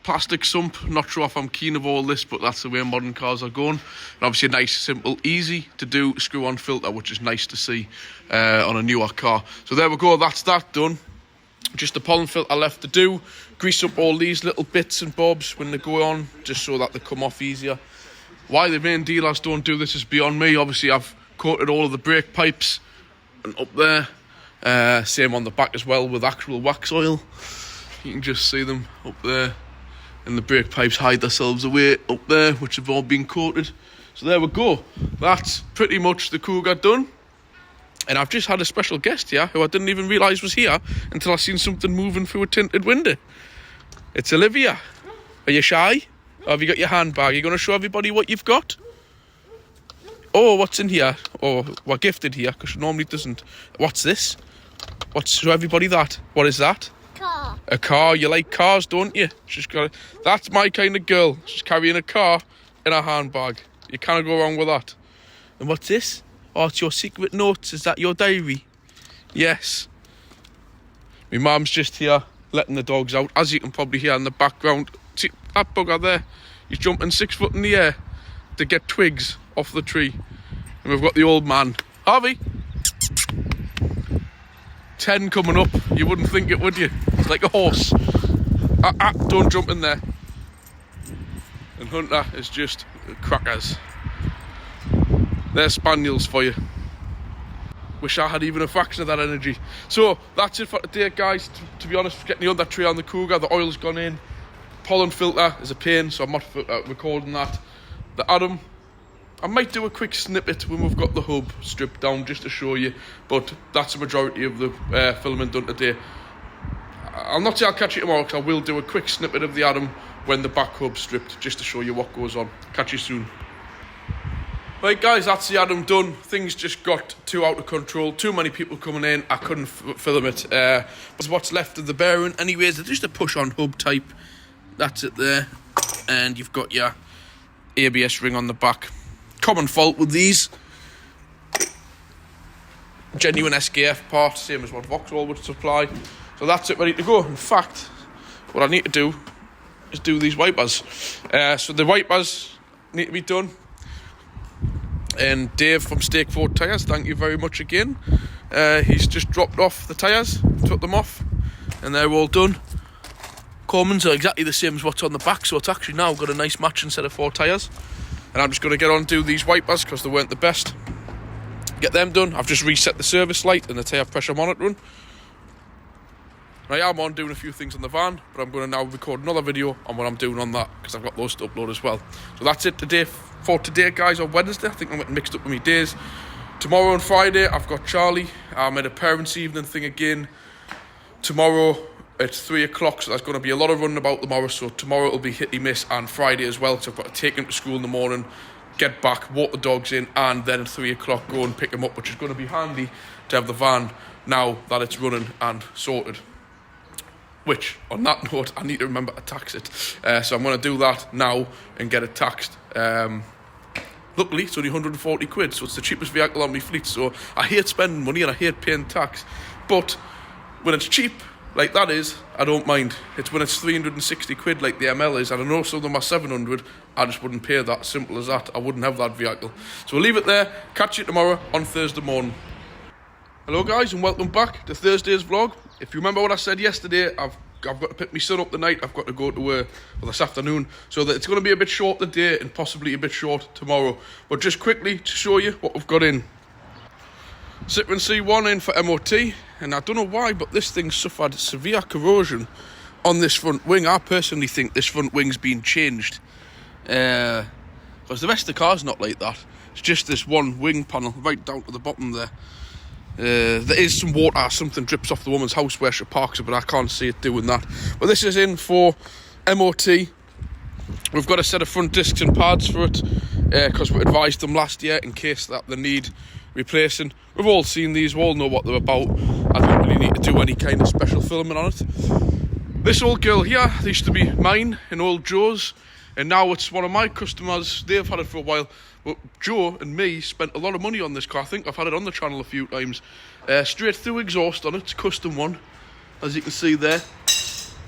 plastic sump. Not sure if I'm keen of all this, but that's the way modern cars are going. And obviously a nice, simple, easy to do screw-on filter, which is nice to see on a newer car. So there we go, that's that done. Just the pollen filter left to do. Grease up all these little bits and bobs when they go on, just so that they come off easier. Why the main dealers don't do this is beyond me. Obviously I've coated all of the brake pipes and up there. Same on the back as well with actual wax oil. You can just see them up there. And the brake pipes hide themselves away up there, which have all been coated. So there we go. That's pretty much the Cougar done. And I've just had a special guest here who I didn't even realise was here until I seen something moving through a tinted window. It's Olivia. Are you shy? Or have you got your handbag? Are you going to show everybody what you've got? Oh, what's in here? Oh, we're gifted here because she normally doesn't. What's this? Show everybody that. What is that? Car. A car. You like cars, don't you? She's got. That's my kind of girl. She's carrying a car in a handbag. You can't go wrong with that. And what's this? Oh, it's your secret notes. Is that your diary? Yes. My mum's just here letting the dogs out. As you can probably hear in the background. See that bugger there? He's jumping 6 foot in the air to get twigs off the tree. And we've got the old man. Harvey! 10 coming up. You wouldn't think it, would you? It's like a horse. Don't jump in there. And Hunter is just crackers. They're spaniels for you. Wish I had even a fraction of that energy. So that's it for today, guys. To be honest, getting the under tray on the Cougar, the oil's gone in. Pollen filter is a pain, so I'm not recording that. The Adam, I might do a quick snippet when we've got the hub stripped down just to show you, but that's the majority of the filming done today. I'll not say I'll catch you tomorrow, because I will do a quick snippet of the Adam when the back hub's stripped, just to show you what goes on. Catch you soon. Right guys, that's the Adam done. Things just got too out of control. Too many people coming in. I couldn't film it. But what's left of the bearing. Anyways, it's just a push-on hub type. That's it there. And you've got your ABS ring on the back. Common fault with these. Genuine SKF part, same as what Vauxhall would supply. So that's it, ready to go. In fact, what I need to do is do these wipers. So the wipers need to be done. And Dave from Stakeford Tyres, thank you very much again. He's just dropped off the tyres, took them off, and they're all done. Coleman's are exactly the same as what's on the back, so it's actually now got a nice matching set of 4 tyres. And I'm just going to get on and do these wipers because they weren't the best. Get them done. I've just reset the service light and the tyre pressure monitoring. And I am on doing a few things on the van, but I'm going to now record another video on what I'm doing on that, because I've got those to upload as well. So that's it for today, guys, on Wednesday. I think I'm getting mixed up with my days. Tomorrow and Friday, I've got Charlie. I'm at a parents' evening thing again. Tomorrow, it's 3 o'clock, so there's going to be a lot of running about tomorrow. So tomorrow it'll be hit-y miss, and Friday as well. So I've got to take him to school in the morning, get back, walk the dogs in, and then at 3 o'clock go and pick him up, which is going to be handy to have the van now that it's running and sorted. Which, on that note, I need to remember to tax it. So I'm going to do that now and get it taxed. Luckily, it's only 140 quid, so it's the cheapest vehicle on my fleet. So I hate spending money and I hate paying tax. But when it's cheap, like that is, I don't mind. It's when it's 360 quid like the ML is, and I know some of them are 700, I just wouldn't pay that. Simple as that. I wouldn't have that vehicle. So we'll leave it there. Catch you tomorrow on Thursday morning. Hello guys, and welcome back to Thursday's vlog. If you remember what I said yesterday, I've got to pick my son up tonight. I've got to go to this afternoon, so that it's going to be a bit short today and possibly a bit short tomorrow. But just quickly to show you what we've got in. Citroen C1 in for MOT, and I don't know why, but this thing suffered severe corrosion on this front wing. I personally think this front wing's been changed, because the rest of the car's not like that. It's just this one wing panel right down to the bottom there. There is some water, something drips off the woman's house where she parks it, but I can't see it doing that. But this is in for MOT. We've got a set of front discs and pads for it, because we advised them last year in case that they need replacing. We've all seen these, we all know what they're about. I don't really need to do any kind of special filming on it. This old girl here used to be mine and old Joe's, and now it's one of my customers. They've had it for a while. But Joe and me spent a lot of money on this car. I think I've had it on the channel a few times. Straight through exhaust on it. It's custom one, as you can see there,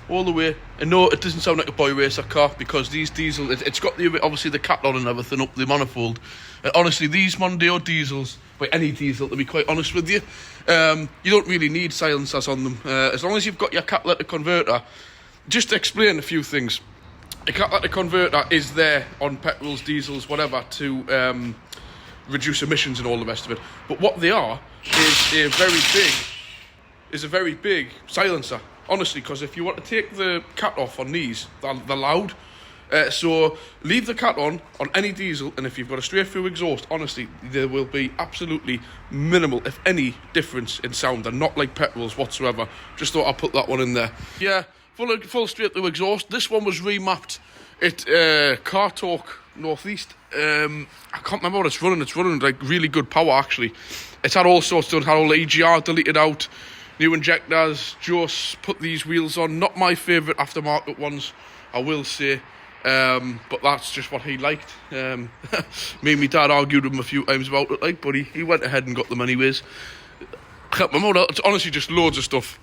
all the way. And no, it doesn't sound like a boy racer car, because these diesel, it's got obviously the cat on and everything up the manifold. Honestly, these Mondeo diesels, by any diesel to be quite honest with you, you don't really need silencers on them. As long as you've got your catalytic converter. Just to explain a few things. A catalytic converter is there on petrols, diesels, whatever, to reduce emissions and all the rest of it. But what they are is a very big silencer. Honestly, because if you want to take the cat off on these, they're loud. So leave the cat on any diesel, and if you've got a straight through exhaust, honestly, there will be absolutely minimal, if any, difference in sound. They're not like petrols whatsoever. Just thought I'd put that one in there. Yeah. Full straight through exhaust. This one was remapped at Car Talk Northeast. I can't remember what it's running. It's running like really good power actually. It's had all sorts done. Had all the EGR deleted out, new injectors. Just put these wheels on. Not my favourite aftermarket ones, I will say. But that's just what he liked. Me and my dad argued with him a few times about it, like, but he went ahead and got them anyways. I can't remember. It's honestly just loads of stuff.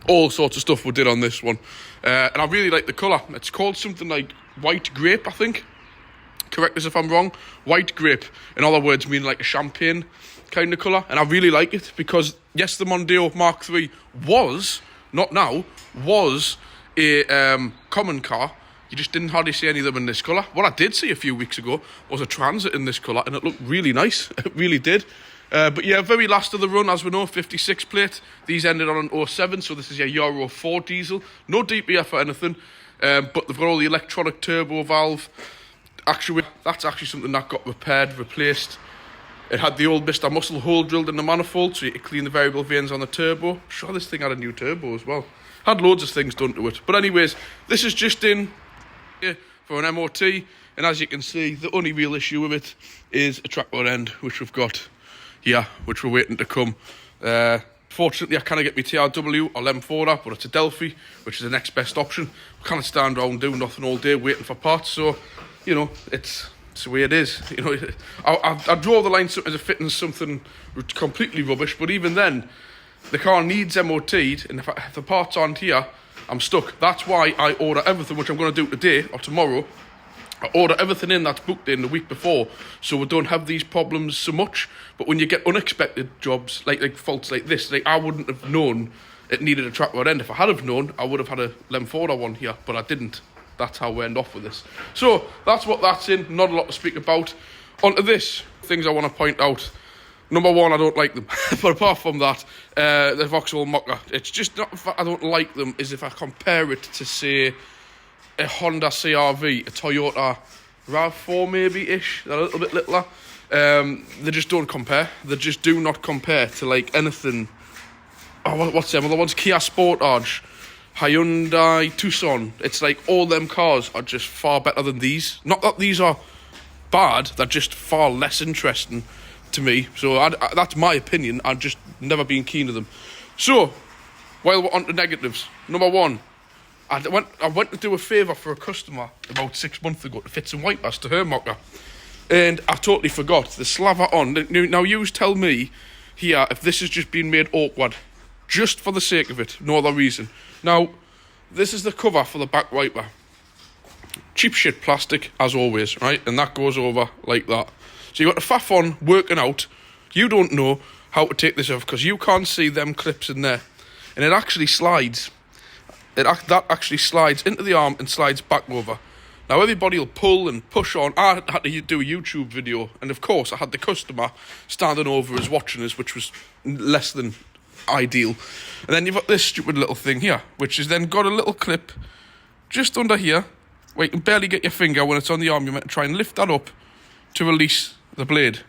All sorts of stuff we did on this one, and I really like the colour. It's called something like white grape, I think. Correct us if I'm wrong. White grape, in other words, mean like a champagne kind of colour, and I really like it because yes, the Mondeo Mark III was, not now, was a common car. You just didn't hardly see any of them in this colour. What I did see a few weeks ago was a Transit in this colour, and it looked really nice. It really did. But yeah, very last of the run, as we know, 56 plate. These ended on an 07, so this is your Euro 4 diesel. No DPF or anything, but they've got all the electronic turbo valve. Actually, that's actually something that got repaired, replaced. It had the old Mr. Muscle hole drilled in the manifold, so you could clean the variable vanes on the turbo. I'm sure this thing had a new turbo as well. Had loads of things done to it. But anyways, this is just in for an MOT, and as you can see, the only real issue with it is a track rod end, which we've got here, which we're waiting to come. Fortunately, I can't get my TRW or M4, but it's a Delphi, which is the next best option. We can't stand around doing nothing all day waiting for parts, so, you know, it's the way it is. You know, I draw the line as a fitting something completely rubbish, but even then, the car needs MOT'd, and if the parts aren't here, I'm stuck. That's why I order everything, which I'm going to do today or tomorrow. I order everything in that's booked in the week before, so we don't have these problems so much. But when you get unexpected jobs, like faults like this, like I wouldn't have known it needed a track rod end. If I had have known, I would have had a Lemforda one here, but I didn't. That's how we end off with this. So that's what that's in. Not a lot to speak about. Onto this, things I want to point out. Number one, I don't like them. But apart from that, the Vauxhall Mocha, it's just not I don't like them, is if I compare it to, say, a Honda CR-V, a Toyota RAV4 maybe-ish, they're a little bit littler. They just don't compare. They just do not compare to, like, anything. Oh, what's them? Well, the ones Kia Sportage, Hyundai Tucson. It's like all them cars are just far better than these. Not that these are bad, they're just far less interesting to me. So that's my opinion. I've just never been keen to them. So, while we're on to negatives, number one, I went to do a favour for a customer about 6 months ago to fit some wipers to her Mocha. And I totally forgot the slaver on. Now, you tell me here if this has just been made awkward, just for the sake of it, no other reason. Now, this is the cover for the back wiper. Cheap shit plastic, as always, right? And that goes over like that. So you got the faff on, working out. You don't know how to take this off because you can't see them clips in there. And it actually slides. That actually slides into the arm and slides back over. Now, everybody will pull and push on. I had to do a YouTube video. And, of course, I had the customer standing over us watching us, which was less than ideal. And then you've got this stupid little thing here, which has then got a little clip just under here where you can barely get your finger when it's on the arm. You're meant to try and lift that up to release the blade.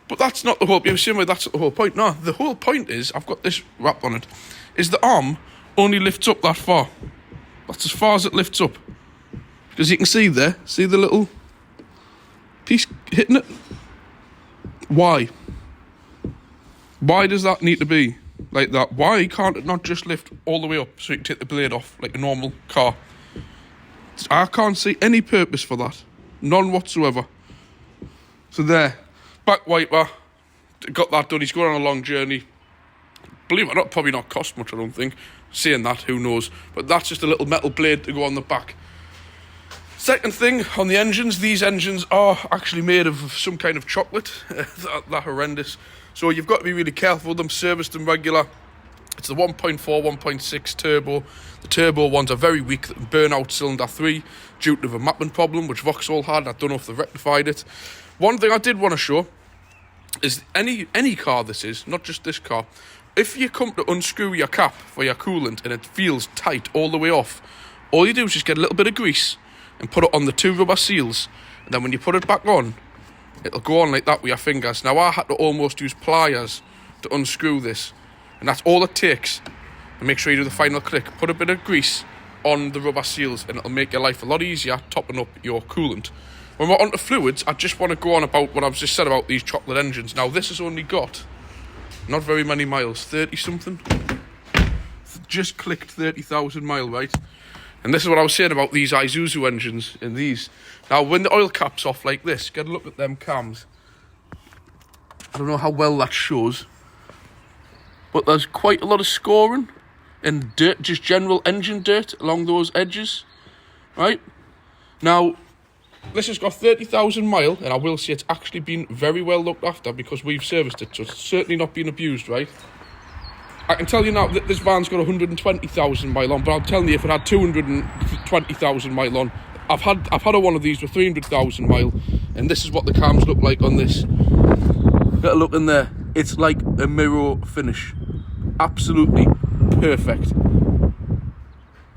But that's not the whole... You're saying, well, that's not the whole point. No, the whole point is, I've got this wrap on it, is the arm only lifts up that far. That's as far as it lifts up. Because you can see there, see the little piece hitting it? Why? Why does that need to be like that? Why can't it not just lift all the way up so you can take the blade off like a normal car? I can't see any purpose for that. None whatsoever. So there, back wiper, got that done. He's going on a long journey. Believe it or not, probably not cost much, I don't think. Saying that, who knows? But that's just a little metal blade to go on the back. Second thing, on the engines, these engines are actually made of some kind of chocolate. They're horrendous. So you've got to be really careful with them, service them regular. It's the 1.4, 1.6 turbo. The turbo ones are very weak, burn out cylinder 3 due to the mapping problem, which Vauxhall had. I don't know if they've rectified it. One thing I did want to show is any car this is, not just this car. If you come to unscrew your cap for your coolant and it feels tight all the way off, all you do is just get a little bit of grease and put it on the 2 rubber seals. And then when you put it back on, it'll go on like that with your fingers. Now, I had to almost use pliers to unscrew this. And that's all it takes. And make sure you do the final click. Put a bit of grease on the rubber seals and it'll make your life a lot easier topping up your coolant. When we're on to fluids, I just want to go on about what I've just said about these chocolate engines. Now, this has only got not very many miles, 30-something. Just clicked 30,000 mile, right? And this is what I was saying about these Isuzu engines in these. Now, when the oil cap's off like this, get a look at them cams. I don't know how well that shows, but there's quite a lot of scoring and dirt, just general engine dirt along those edges, right? Now, this has got 30,000 mile, and I will say it's actually been very well looked after because we've serviced it, so it's certainly not been abused, right? I can tell you now that this van's got 120,000 mile on, but I'm telling you, if it had 220,000 mile on, I've had a one of these with 300,000 mile, and this is what the cams look like on this. Get a look in there. It's like a mirror finish. Absolutely perfect.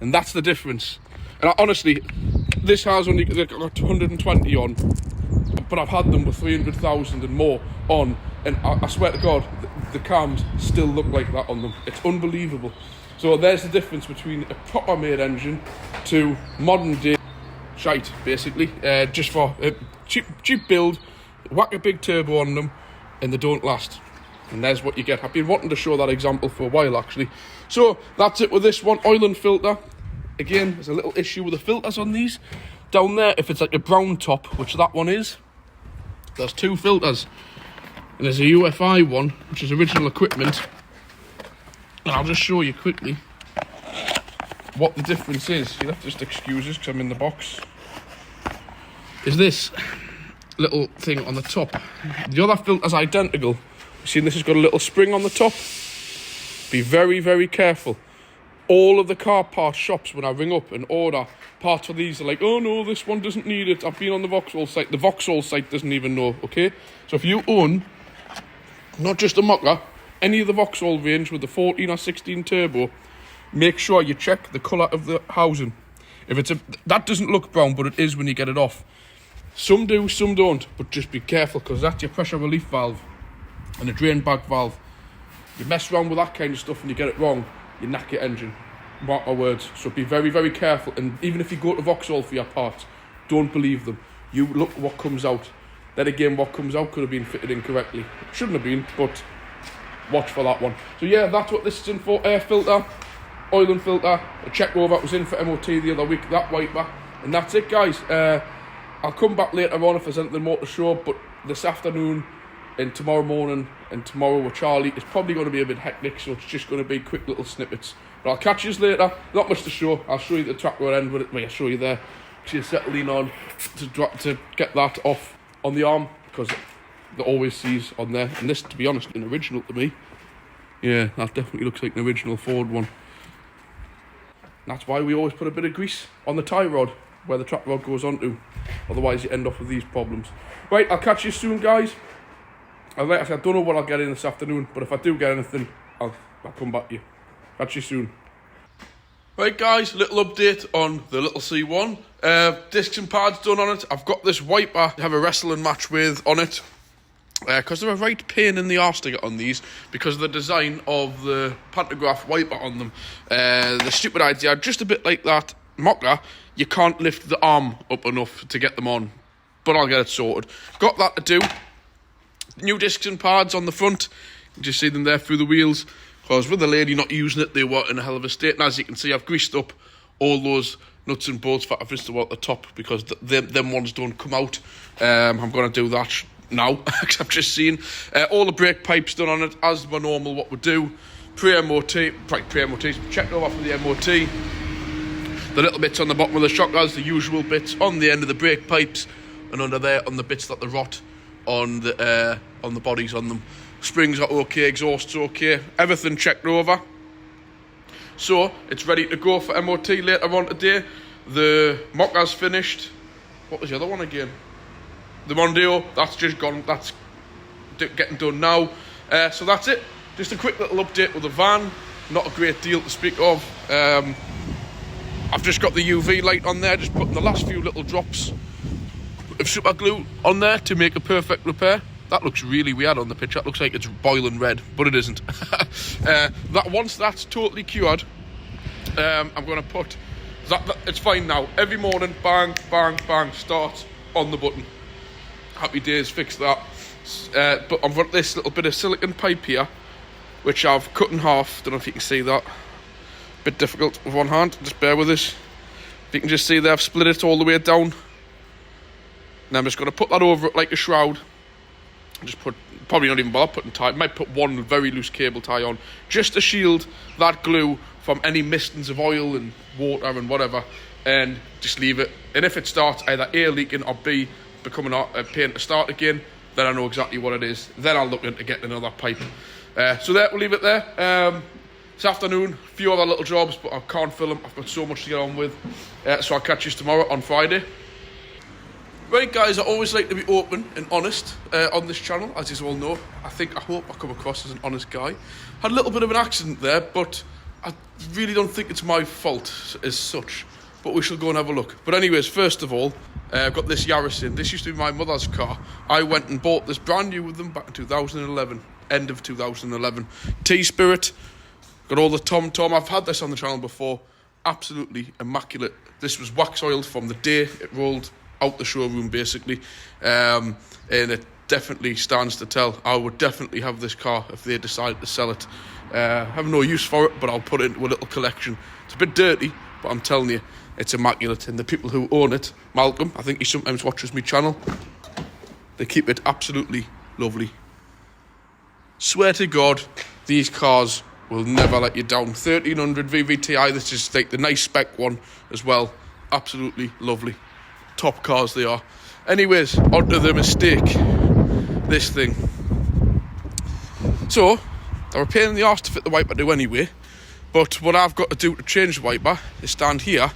And that's the difference. And honestly, this has only got 120 on, but I've had them with 300,000 and more on, and I swear to God, the cams still look like that on them. It's unbelievable. So there's the difference between a proper made engine to modern day shite, basically. Just for a cheap build, whack a big turbo on them, and they don't last. And there's what you get. I've been wanting to show that example for a while, actually. So that's it with this one. Oil and filter. Again, there's a little issue with the filters on these. Down there, if it's like a brown top, which that one is, there's 2 filters. And there's a UFI one, which is original equipment. And I'll just show you quickly what the difference is. You'll have to just excuse us because I'm in the box. Is this little thing on the top. The other filter's identical. You see, this has got a little spring on the top. Be very, very careful. All of the car parts shops, when I ring up and order parts for these, are like, oh no, this one doesn't need it. I've been on the Vauxhall site. The Vauxhall site doesn't even know, okay? So if you own not just a Mocha, any of the Vauxhall range with the 14 or 16 turbo, make sure you check the colour of the housing. If it's that doesn't look brown, but it is when you get it off. Some do, some don't, but just be careful, because that's your pressure relief valve and a drain bag valve. You mess around with that kind of stuff and you get it wrong, you knack your engine. Mark my words. So be very, very careful. And even if you go to Vauxhall for your parts, don't believe them. You look at what comes out. Then again, what comes out could have been fitted incorrectly. It shouldn't have been, but watch for that one. So yeah, that's what this is in for. Air filter, oil and filter, a check over. It was in for MOT the other week, that wiper. And that's it, guys. I'll come back later on if there's anything more to show, but this afternoon and tomorrow morning and tomorrow with Charlie, it's probably going to be a bit hectic, so it's just going to be quick little snippets. But I'll catch you later. Not much to show. I'll show you the track road end with it. Wait, I'll show you there. She's settling on to get that off on the arm, because they always sees on there. And this, to be honest, an original to me. Yeah, that definitely looks like an original Ford one. That's why we always put a bit of grease on the tie rod where the track rod goes onto. Otherwise you end up with these problems. Right, I'll catch you soon, guys. Like I said, I don't know what I'll get in this afternoon, but if I do get anything, I'll come back to you. Catch you soon. Right, guys, little update on the little C1. Discs and pads done on it. I've got this wiper to have a wrestling match with on it, because they're a right pain in the arse to get on these, because of the design of the pantograph wiper on them. The stupid idea, just a bit like that Mocha, you can't lift the arm up enough to get them on, but I'll get it sorted. Got that to do. New discs and pads on the front. You can just see them there through the wheels, because with the lady not using it, they were in a hell of a state. And as you can see, I've greased up all those nuts and bolts that I've installed at the top, because them ones don't come out. I'm going to do that now, because I've just seen all the brake pipes done on it, as per normal what we do. Pre-MOT, checked over for the MOT. The little bits on the bottom of the shockers, the usual bits on the end of the brake pipes, and under there on the bits that the rot on the bodies on them. Springs are okay, exhaust's okay, everything checked over. So it's ready to go for MOT later on today. The Mocha's finished. What was the other one again? The Mondeo, that's just gone, that's getting done now. So that's it. Just a quick little update with the van. Not a great deal to speak of. I've just got the UV light on there, just putting the last few little drops of super glue on there to make a perfect repair. That looks really weird on the picture. It looks like it's boiling red, but it isn't. That once that's totally cured, I'm going to put that. It's fine now. Every morning, bang, bang, bang, start on the button. Happy days, fix that. But I've got this little bit of silicone pipe here, which I've cut in half. Don't know if you can see that. Bit difficult with one hand, just bear with us. If you can just see there, I've split it all the way down. And I'm just going to put that over it like a shroud. Just probably not even bother putting tie. Might put one very loose cable tie on, just to shield that glue from any mistings of oil and water and whatever. And just leave it. And if it starts either A, leaking, or B, becoming a pain to start again, then I know exactly what it is. Then I'll look into getting another pipe. So there, we'll leave it there. This afternoon, a few other little jobs, but I can't film them. I've got so much to get on with. So I'll catch you tomorrow on Friday. Right, guys, I always like to be open and honest on this channel, as you all know. I hope I come across as an honest guy. Had a little bit of an accident there, but I really don't think it's my fault as such. But we shall go and have a look. But anyways, first of all, I've got this Yaris in. This used to be my mother's car. I went and bought this brand new with them back in 2011, end of 2011. T-Spirit. Got all the tom-tom. I've had this on the channel before. Absolutely immaculate. This was wax oiled from the day it rolled out the showroom, basically. And it definitely stands to tell. I would definitely have this car if they decided to sell it. I have no use for it, but I'll put it into a little collection. It's a bit dirty, but I'm telling you, it's immaculate. And the people who own it, Malcolm, I think he sometimes watches my channel, they keep it absolutely lovely. Swear to God, these cars will never let you down. 1300 VVTi, this is like the nice spec one as well. Absolutely lovely. Top cars they are. Anyways, onto the mistake. This thing. So, they were a pain in the arse to fit the wiper to anyway. But what I've got to do to change the wiper is stand here,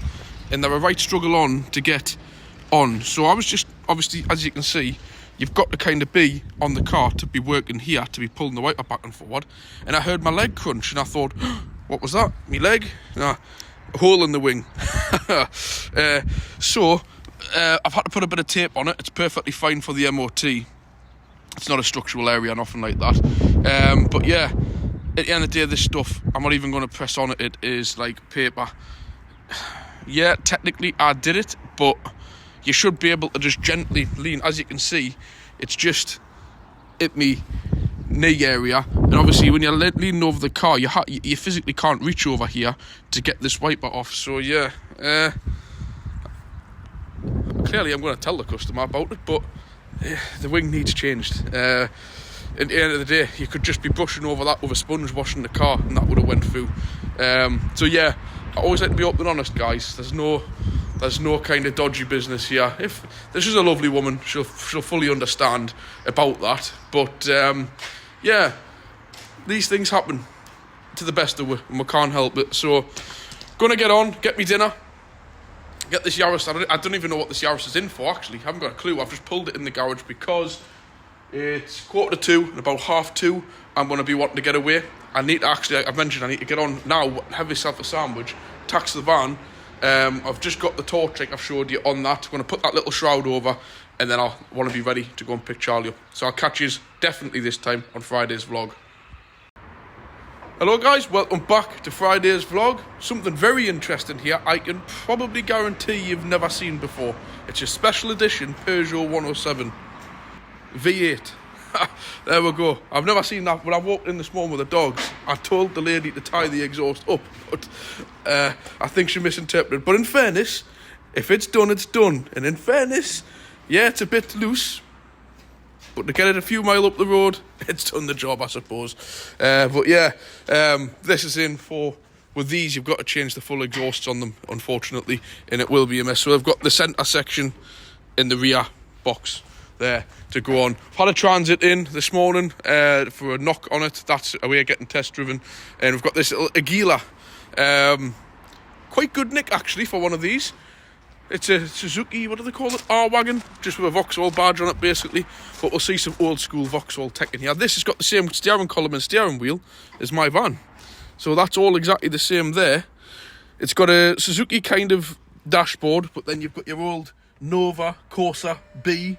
and they're a right struggle on to get on. So I was just, obviously, as you can see, you've got to kind of be on the car to be working here, to be pulling the wiper back and forward. And I heard my leg crunch, and I thought, what was that? My leg? Nah, a hole in the wing. So I've had to put a bit of tape on it. It's perfectly fine for the MOT. It's not a structural area, nothing like that. But yeah, at the end of the day, this stuff, I'm not even going to press on it. It is like paper. Yeah, technically I did it, but you should be able to just gently lean. As you can see, it's just hit me knee area, and obviously when you're leaning over the car, you physically can't reach over here to get this wiper off. So yeah, clearly I'm going to tell the customer about it, but the wing needs changed. At the end of the day, you could just be brushing over that with a sponge, washing the car, and that would have went through. So yeah, I always like to be open and honest, guys. There's no kind of dodgy business here. If this is a lovely woman, she'll fully understand about that. But yeah, these things happen to the best of us, and we can't help it. So, gonna get on, get me dinner, get this Yaris. I don't even know what this Yaris is in for, actually. I haven't got a clue. I've just pulled it in the garage because it's 1:45, and about 1:30 I'm going to be wanting to get away. I need to get on now, have myself a sandwich, tax the van. I've just got the tow truck I've showed you on that. I'm going to put that little shroud over, and then I'll want to be ready to go and pick Charlie up. So I'll catch you definitely this time on Friday's vlog. Hello guys, welcome back to Friday's vlog. Something very interesting here, I can probably guarantee you've never seen before. It's a special edition Peugeot 107 V8. There we go. I've never seen that. When I walked in this morning with the dogs, I told the lady to tie the exhaust up, but I think she misinterpreted. But in fairness, if it's done, it's done. And in fairness, yeah, it's a bit loose, but to get it a few miles up the road, it's done the job, I suppose. But yeah, this is in for, with these, you've got to change the full exhausts on them, unfortunately, and it will be a mess. So I've got the centre section in the rear box there to go on. I've had a transit in this morning for a knock on it. That's a way of getting test driven. And we've got this little Agila. Quite good nick, actually, for one of these. It's a Suzuki, what do they call it? R-Wagon, just with a Vauxhall badge on it, basically. But we'll see some old school Vauxhall tech in here. This has got the same steering column and steering wheel as my van. So that's all exactly the same there. It's got a Suzuki kind of dashboard, but then you've got your old Nova, Corsa, B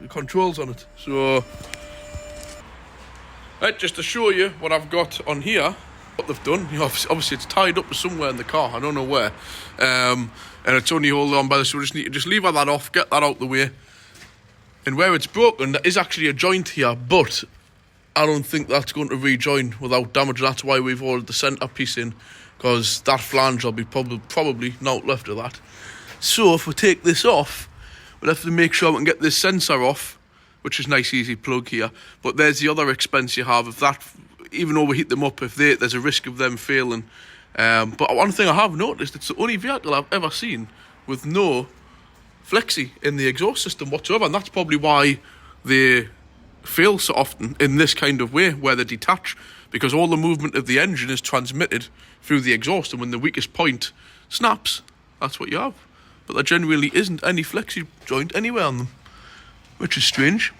controls on it. So right, just to show you what I've got on here, what they've done, you know, obviously it's tied up somewhere in the car, I don't know where, and it's only holding on by this, so we just need to just lever that off, get that out the way. And where it's broken, there is actually a joint here, but I don't think that's going to rejoin without damage. That's why we've ordered the centre piece in, because that flange will be probably not left of that. So if we take this off, we'll have to make sure we can get this sensor off, which is nice easy plug here. But there's the other expense you have. If that, even overheat them up, if there's a risk of them failing. But one thing I have noticed, it's the only vehicle I've ever seen with no flexi in the exhaust system whatsoever, and that's probably why they fail so often in this kind of way, where they detach, because all the movement of the engine is transmitted through the exhaust, and when the weakest point snaps, that's what you have. But there genuinely isn't any flexi joint anywhere on them, which is strange.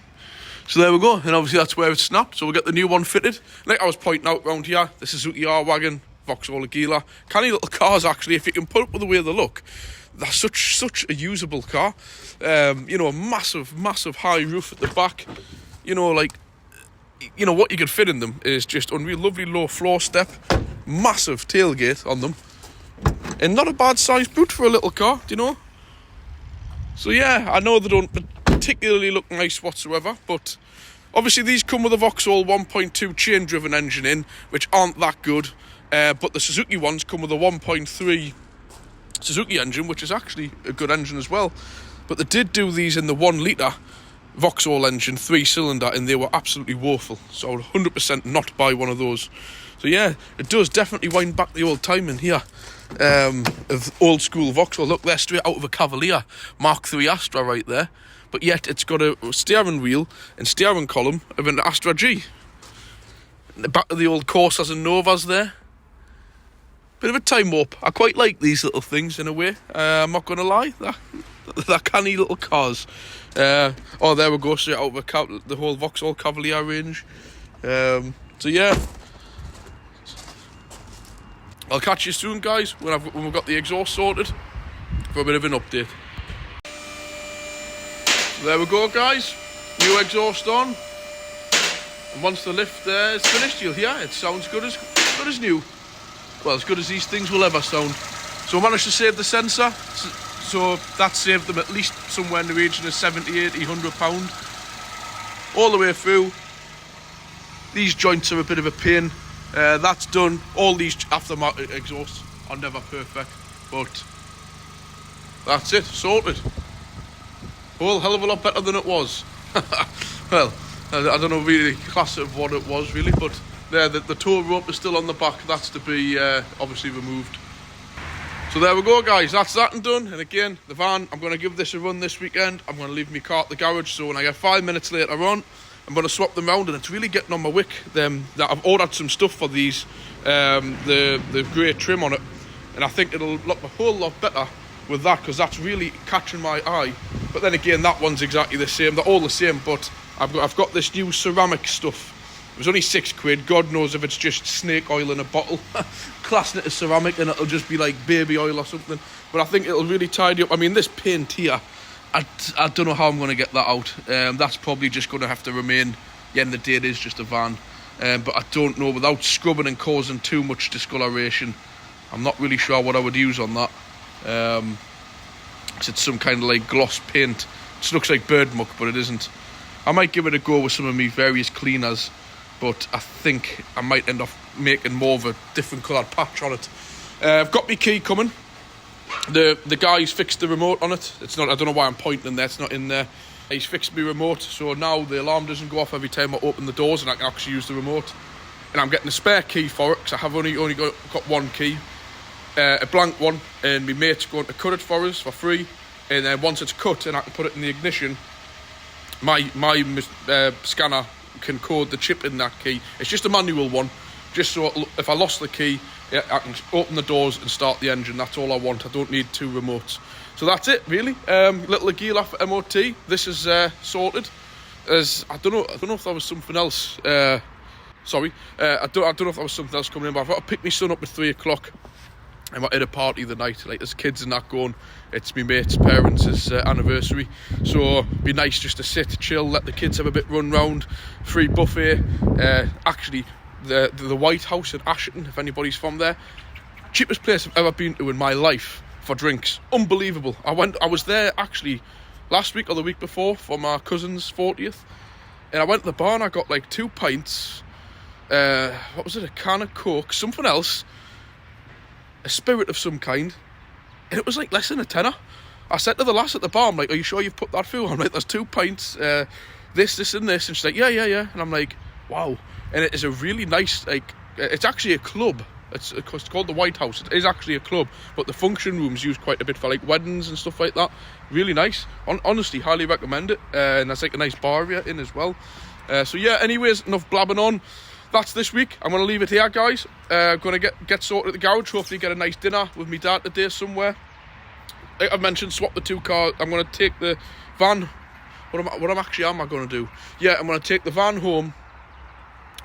So there we go, and obviously that's where it snapped, so we'll get the new one fitted. Like I was pointing out round here, the Suzuki R-Wagon, Vauxhall Agila, canny little cars actually, if you can put up with the way they look. They're such a usable car. You know, a massive high roof at the back. You know, like, you know, what you could fit in them is just unreal. Lovely low floor step, massive tailgate on them, and not a bad sized boot for a little car, do you know? So yeah, I know they don't particularly look nice whatsoever, but obviously these come with a Vauxhall 1.2 chain driven engine in, which aren't that good, but the Suzuki ones come with a 1.3 Suzuki engine, which is actually a good engine as well. But they did do these in the 1 litre Vauxhall engine, 3-cylinder, and they were absolutely woeful, so I would 100% not buy one of those. So yeah, it does definitely wind back the old time in here of old school Vauxhall. Look, they're straight out of a Cavalier Mark III Astra right there, but yet it's got a steering wheel and steering column of an Astra G. The back of the old Corsas and Novas there. Bit of a time warp. I quite like these little things in a way, I'm not going to lie. They're canny little cars. Oh, there we go, straight out of the whole Vauxhall Cavalier range. So yeah, I'll catch you soon, guys, when we've got the exhaust sorted for a bit of an update. So there we go, guys. New exhaust on. And once the lift is finished, you'll hear it sounds good as new. Well, as good as these things will ever sound. So I managed to save the sensor. So that saved them at least somewhere in the region of 70, 80, £100. All the way through. These joints are a bit of a pain. That's done. All these aftermarket exhausts are never perfect. But that's it, sorted. A whole hell of a lot better than it was. Well, I don't know really the class of what it was really, but there, the tow rope is still on the back. That's to be obviously removed. So there we go, guys, that's that and done. And again, the van, I'm going to give this a run this weekend. I'm going to leave my car at the garage, so when I get 5 minutes later on, I'm going to swap them round, and it's really getting on my wick. That I've ordered some stuff for these, the grey trim on it, and I think it'll look a whole lot better with that, because that's really catching my eye. But then again, that one's exactly the same. They're all the same, but I've got this new ceramic stuff. It was only £6. God knows if it's just snake oil in a bottle, classing it as ceramic, and it'll just be like baby oil or something. But I think it'll really tidy up. I mean, this paint here, I don't know how I'm going to get that out. That's probably just going to have to remain. At the end of the day, it is just a van. But I don't know, without scrubbing and causing too much discoloration, I'm not really sure what I would use on that. It's some kind of like gloss paint. It looks like bird muck, but it isn't. I might give it a go with some of my various cleaners, but I think I might end up making more of a different coloured patch on it. I've got my key coming. The guy's fixed the remote on it. It's not. I don't know why I'm pointing in there. It's not in there. He's fixed my remote, so now the alarm doesn't go off every time I open the doors, and I can actually use the remote. And I'm getting a spare key for it, because I have only got one key, a blank one, and my mate's going to cut it for us for free. And then once it's cut and I can put it in the ignition, my scanner can code the chip in that key. It's just a manual one, just so if I lost the key, I can open the doors and start the engine. That's all I want. I don't need two remotes. So that's it, really. Little Agila for MOT. This is sorted. I don't know if there was something else. Sorry, I don't know if there was something else coming in. But I've got to pick my son up at 3 o'clock. I'm at a party the night, like there's kids and that going. It's my mate's parents' anniversary, so it'd be nice just to sit, chill, let the kids have a bit run round. Free buffet. Actually, the White House in Ashton, if anybody's from there, cheapest place I've ever been to in my life for drinks. Unbelievable. I was there actually last week or the week before for my cousin's 40th, and I went to the bar and I got like 2 pints. What was it? A can of Coke, something else. A spirit of some kind, and it was like less than a tenner. I said to the lass at the bar, I'm like, are you sure you've put that through? I'm like, there's 2 pints, this and this, and she's like, yeah, and I'm like, wow. And it is a really nice, like, it's actually a club. It's called the White House. It is actually a club, but the function room's used quite a bit for like weddings and stuff like that. Really nice. Honestly, highly recommend it. And there's like a nice bar area in as well. So yeah, anyways, enough blabbing on. That's this week. I'm going to leave it here, guys. Going to get sorted at the garage. Hopefully get a nice dinner with my dad today somewhere. Like I've mentioned, swap the 2 cars. I'm going to take the van. What am I going to do? Yeah, I'm going to take the van home,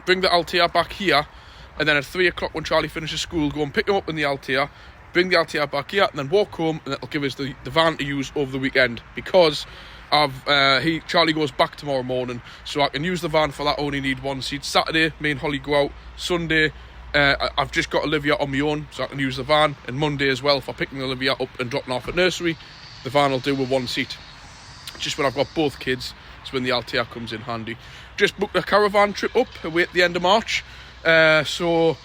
bring the Altea back here, and then at 3 o'clock when Charlie finishes school, go and pick him up in the Altea, bring the Altea back here, and then walk home, and it'll give us the van to use over the weekend, because Charlie goes back tomorrow morning, so I can use the van for that. I only need 1 seat. Saturday, me and Holly go out. Sunday, I've just got Olivia on my own, so I can use the van. And Monday as well, for picking Olivia up and dropping off at nursery, the van will do with 1 seat. Just when I've got both kids, it's when the Altea comes in handy. Just booked a caravan trip up away at the end of March, so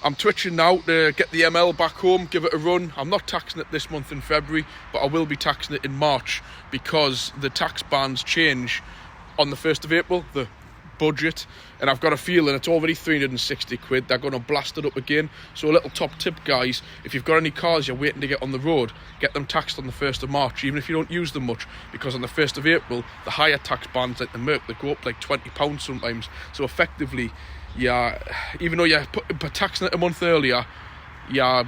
I'm twitching now to get the ML back home, give it a run. I'm not taxing it this month in February, but I will be taxing it in March, because the tax bands change on the 1st of April, the budget, and I've got a feeling it's already £360. They're going to blast it up again. So a little top tip, guys, if you've got any cars you're waiting to get on the road, get them taxed on the 1st of March, even if you don't use them much, because on the 1st of April, the higher tax bands like the Merc, they go up like £20 sometimes. So effectively, yeah, even though you're taxing it a month earlier, you're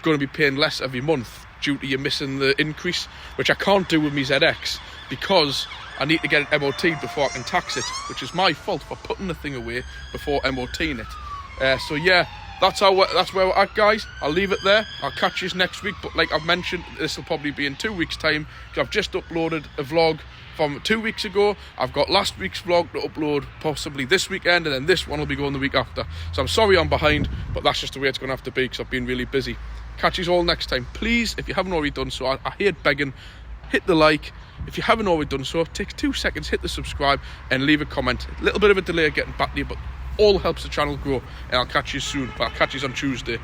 going to be paying less every month, due to you missing the increase, which I can't do with my ZX because I need to get it MOT'd before I can tax it, which is my fault for putting the thing away before MOTing it. So yeah, that's where we're at, guys. I'll leave it there. I'll catch you next week, but like I've mentioned, this will probably be in 2 weeks' time, because I've just uploaded a vlog from 2 weeks ago. I've got last week's vlog to upload possibly this weekend, and then this one will be going the week after. So I'm sorry I'm behind, but that's just the way it's going to have to be, because I've been really busy. Catch you all next time. Please, if you haven't already done so, I hate begging, hit the like. If you haven't already done so, take 2 seconds, hit the subscribe and leave a comment. A little bit of a delay getting back to you, but all helps the channel grow. And I'll catch you soon. I'll catch you on Tuesday.